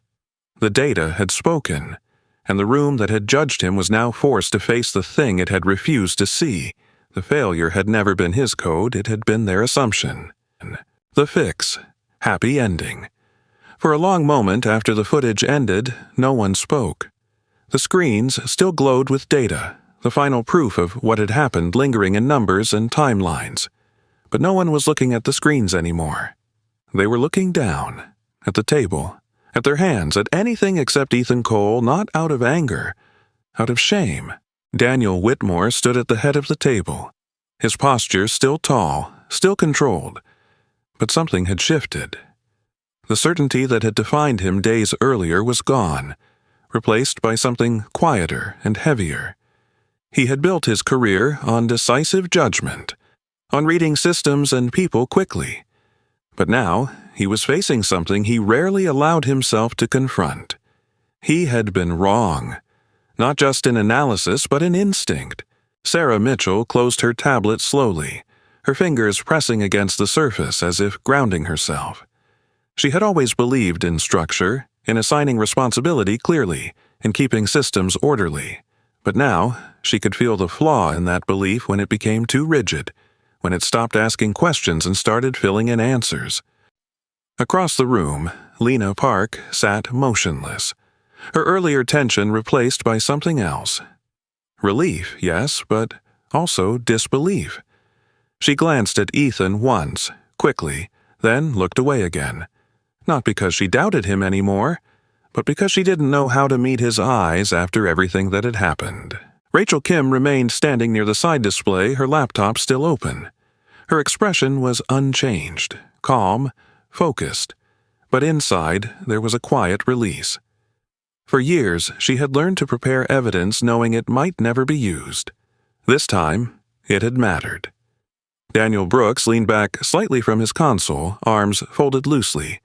The data had spoken, and the room that had judged him was now forced to face the thing it had refused to see. The failure had never been his code, it had been their assumption. The fix. Happy ending. For a long moment after the footage ended, no one spoke. The screens still glowed with data, the final proof of what had happened lingering in numbers and timelines. But no one was looking at the screens anymore. They were looking down, at the table, at their hands, at anything except Ethan Cole, not out of anger, out of shame. Daniel Whitmore stood at the head of the table, his posture still tall, still controlled. But something had shifted. The certainty that had defined him days earlier was gone, replaced by something quieter and heavier. He had built his career on decisive judgment, on reading systems and people quickly. But now, he was facing something he rarely allowed himself to confront. He had been wrong, not just in analysis but in instinct. Sarah Mitchell closed her tablet slowly, her fingers pressing against the surface as if grounding herself. She had always believed in structure, in assigning responsibility clearly, in keeping systems orderly. But now, she could feel the flaw in that belief when it became too rigid, when it stopped asking questions and started filling in answers. Across the room, Lena Park sat motionless, her earlier tension replaced by something else. Relief, yes, but also disbelief. She glanced at Ethan once, quickly, then looked away again. Not because she doubted him anymore, but because she didn't know how to meet his eyes after everything that had happened. Rachel Kim remained standing near the side display, her laptop still open. Her expression was unchanged, calm, focused, but inside there was a quiet release. For years, she had learned to prepare evidence knowing it might never be used. This time, it had mattered. Daniel Brooks leaned back slightly from his console, arms folded loosely.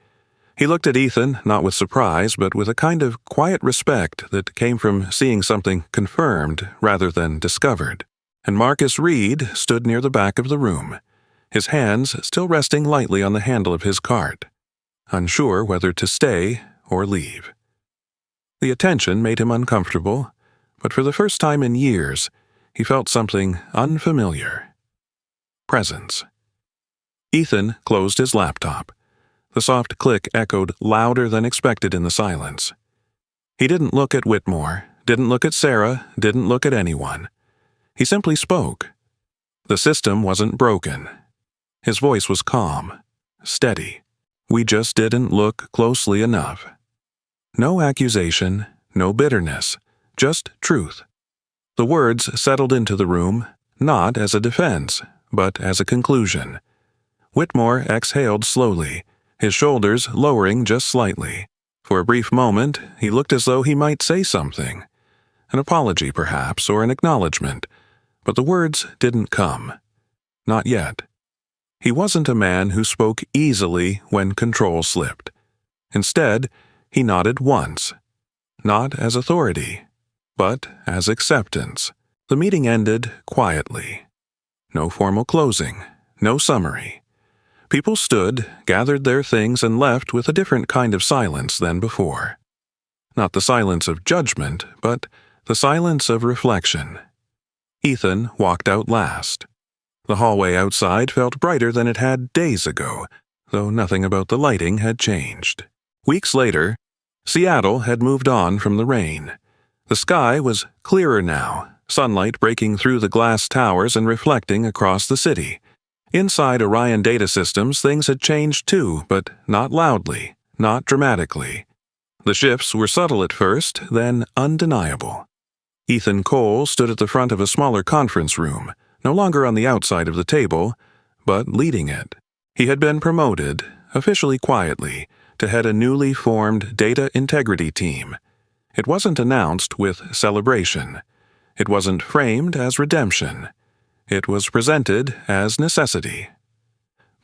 He looked at Ethan, not with surprise, but with a kind of quiet respect that came from seeing something confirmed rather than discovered. And Marcus Reed stood near the back of the room, his hands still resting lightly on the handle of his cart, unsure whether to stay or leave. The attention made him uncomfortable, but for the first time in years, he felt something unfamiliar. Presence. Ethan closed his laptop. The soft click echoed louder than expected in the silence. He didn't look at Whitmore, didn't look at Sarah, didn't look at anyone. He simply spoke. The system wasn't broken. His voice was calm, steady. We just didn't look closely enough. No accusation, no bitterness, just truth. The words settled into the room, not as a defense, but as a conclusion. Whitmore exhaled slowly, his shoulders lowering just slightly. For a brief moment, he looked as though he might say something. an apology perhaps, or an acknowledgement, but the words didn't come. Not yet. He wasn't a man who spoke easily when control slipped. Instead, he nodded once, not as authority, but as acceptance. The meeting ended quietly. No formal closing, no summary. People stood, gathered their things, and left with a different kind of silence than before. Not the silence of judgment, but the silence of reflection. Ethan walked out last. The hallway outside felt brighter than it had days ago, though nothing about the lighting had changed. Weeks later, Seattle had moved on from the rain. The sky was clearer now, sunlight breaking through the glass towers and reflecting across the city. Inside Orion Data Systems, things had changed too, but not loudly, not dramatically. The shifts were subtle at first, then undeniable. Ethan Cole stood at the front of a smaller conference room, no longer on the outside of the table, but leading it. He had been promoted, officially quietly, to head a newly formed data integrity team. It wasn't announced with celebration. It wasn't framed as redemption. It was presented as necessity.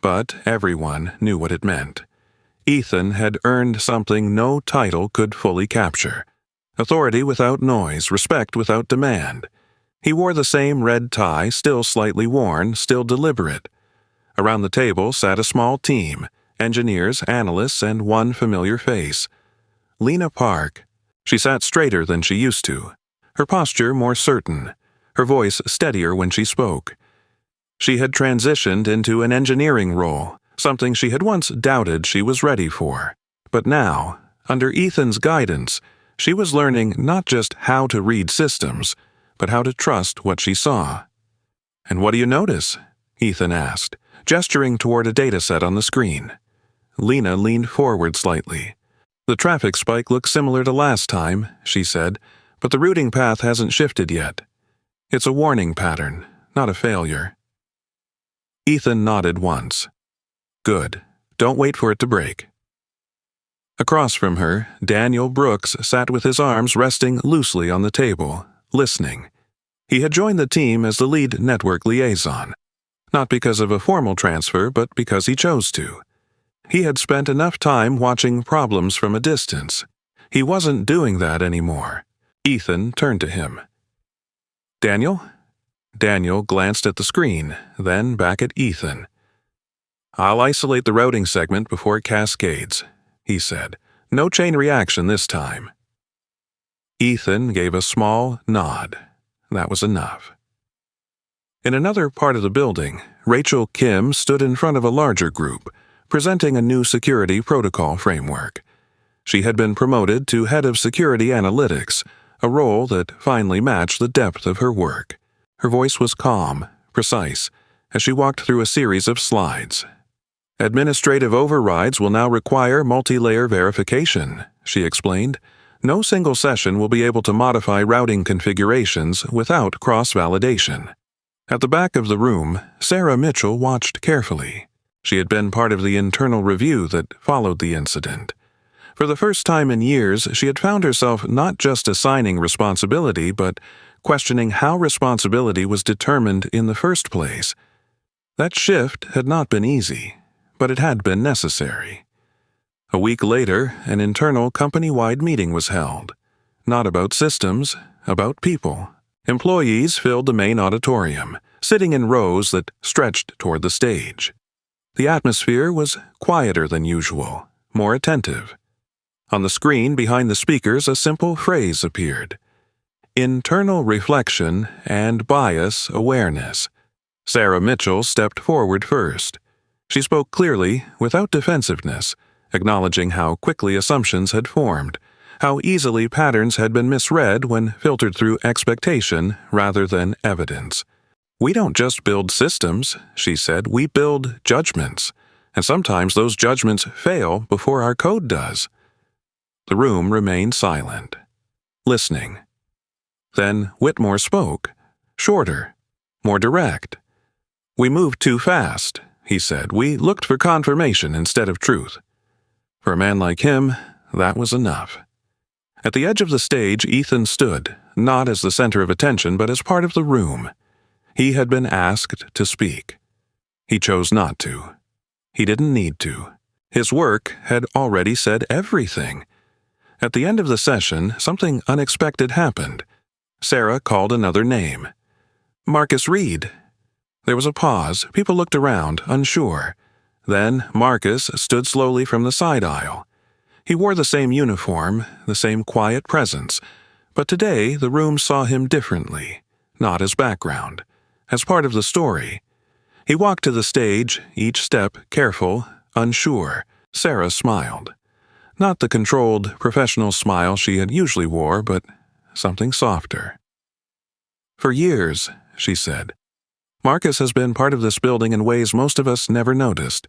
But everyone knew what it meant. Ethan had earned something no title could fully capture. Authority without noise, respect without demand. He wore the same red tie, still slightly worn, still deliberate. Around the table sat a small team, engineers, analysts, and one familiar face. Lena Park. She sat straighter than she used to, her posture more certain, her voice steadier when she spoke. She had transitioned into an engineering role, something she had once doubted she was ready for. But now, under Ethan's guidance, she was learning not just how to read systems, but how to trust what she saw. "And what do you notice?" Ethan asked, gesturing toward a dataset on the screen. Lena leaned forward slightly. "The traffic spike looks similar to last time," she said, "but the routing path hasn't shifted yet. It's a warning pattern, not a failure." Ethan nodded once. "Good. Don't wait for it to break." Across from her, Daniel Brooks sat with his arms resting loosely on the table, listening. He had joined the team as the lead network liaison, not because of a formal transfer, but because he chose to. He had spent enough time watching problems from a distance. He wasn't doing that anymore. Ethan turned to him. "Daniel?" Daniel glanced at the screen, then back at Ethan. "I'll isolate the routing segment before it cascades," he said. "No chain reaction this time." Ethan gave a small nod. That was enough. In another part of the building, Rachel Kim stood in front of a larger group, presenting a new security protocol framework. She had been promoted to head of security analytics, a role that finally matched the depth of her work. Her voice was calm, precise, as she walked through a series of slides. "Administrative overrides will now require multi-layer verification," she explained. "No single session will be able to modify routing configurations without cross-validation." At the back of the room, Sarah Mitchell watched carefully. She had been part of the internal review that followed the incident. For the first time in years, she had found herself not just assigning responsibility, but questioning how responsibility was determined in the first place. That shift had not been easy, but it had been necessary. A week later, an internal company-wide meeting was held. Not about systems, about people. Employees filled the main auditorium, sitting in rows that stretched toward the stage. The atmosphere was quieter than usual, more attentive. On the screen behind the speakers, a simple phrase appeared: internal reflection and bias awareness. Sarah Mitchell stepped forward first. She spoke clearly, without defensiveness, acknowledging how quickly assumptions had formed, how easily patterns had been misread when filtered through expectation rather than evidence. "We don't just build systems," she said, "we build judgments, and sometimes those judgments fail before our code does." The room remained silent, listening. Then Whitmore spoke, shorter, more direct. "We moved too fast," he said. "We looked for confirmation instead of truth." For a man like him, that was enough. At the edge of the stage, Ethan stood, not as the center of attention but as part of the room. He had been asked to speak. He chose not to. He didn't need to. His work had already said everything. At the end of the session, something unexpected happened. Sarah called another name. Marcus Reed. There was a pause. People looked around, unsure. Then Marcus stood slowly from the side aisle. He wore the same uniform, the same quiet presence, but today the room saw him differently, not as background, as part of the story. He walked to the stage, each step careful, unsure. Sarah smiled. Not the controlled, professional smile she had usually wore, but something softer. "For years," she said, "Marcus has been part of this building in ways most of us never noticed.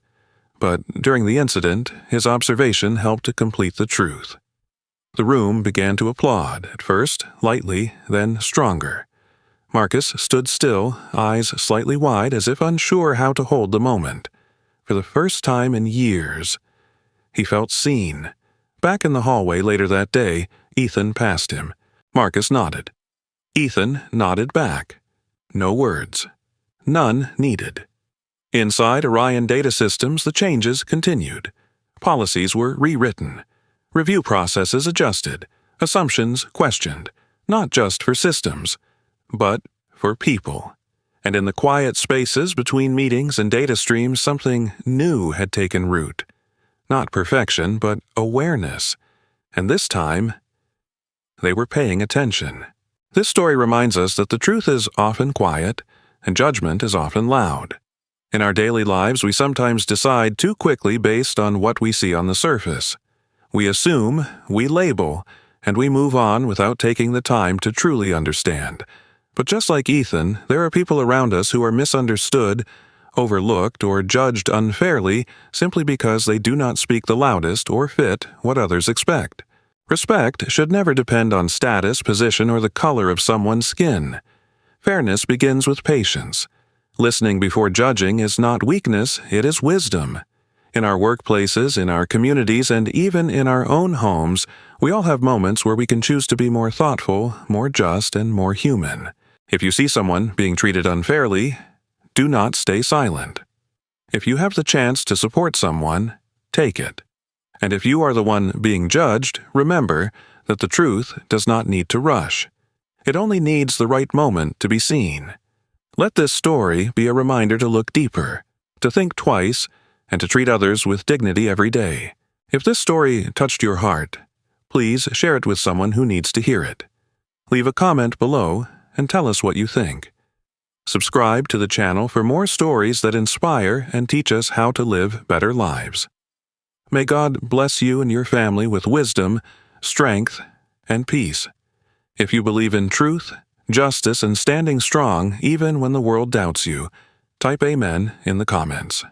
But during the incident, his observation helped to complete the truth." The room began to applaud, at first lightly, then stronger. Marcus stood still, eyes slightly wide as if unsure how to hold the moment. For the first time in years, he felt seen. Back in the hallway later that day, Ethan passed him. Marcus nodded. Ethan nodded back. No words. None needed. Inside Orion Data Systems, the changes continued. Policies were rewritten. Review processes adjusted. Assumptions questioned. Not just for systems, but for people. And in the quiet spaces between meetings and data streams, something new had taken root. Not perfection, but awareness. And this time, they were paying attention. This story reminds us that the truth is often quiet, and judgment is often loud. In our daily lives, we sometimes decide too quickly based on what we see on the surface. We assume, we label, and we move on without taking the time to truly understand. But just like Ethan, there are people around us who are misunderstood, overlooked, or judged unfairly simply because they do not speak the loudest or fit what others expect. Respect should never depend on status, position, or the color of someone's skin. Fairness begins with patience. Listening before judging is not weakness, it is wisdom. In our workplaces, in our communities, and even in our own homes, we all have moments where we can choose to be more thoughtful, more just, and more human. If you see someone being treated unfairly, do not stay silent. If you have the chance to support someone, take it. And if you are the one being judged, remember that the truth does not need to rush. It only needs the right moment to be seen. Let this story be a reminder to look deeper, to think twice, and to treat others with dignity every day. If this story touched your heart, please share it with someone who needs to hear it. Leave a comment below and tell us what you think. Subscribe to the channel for more stories that inspire and teach us how to live better lives. May God bless you and your family with wisdom, strength, and peace. If you believe in truth, justice, and standing strong even when the world doubts you, type Amen in the comments.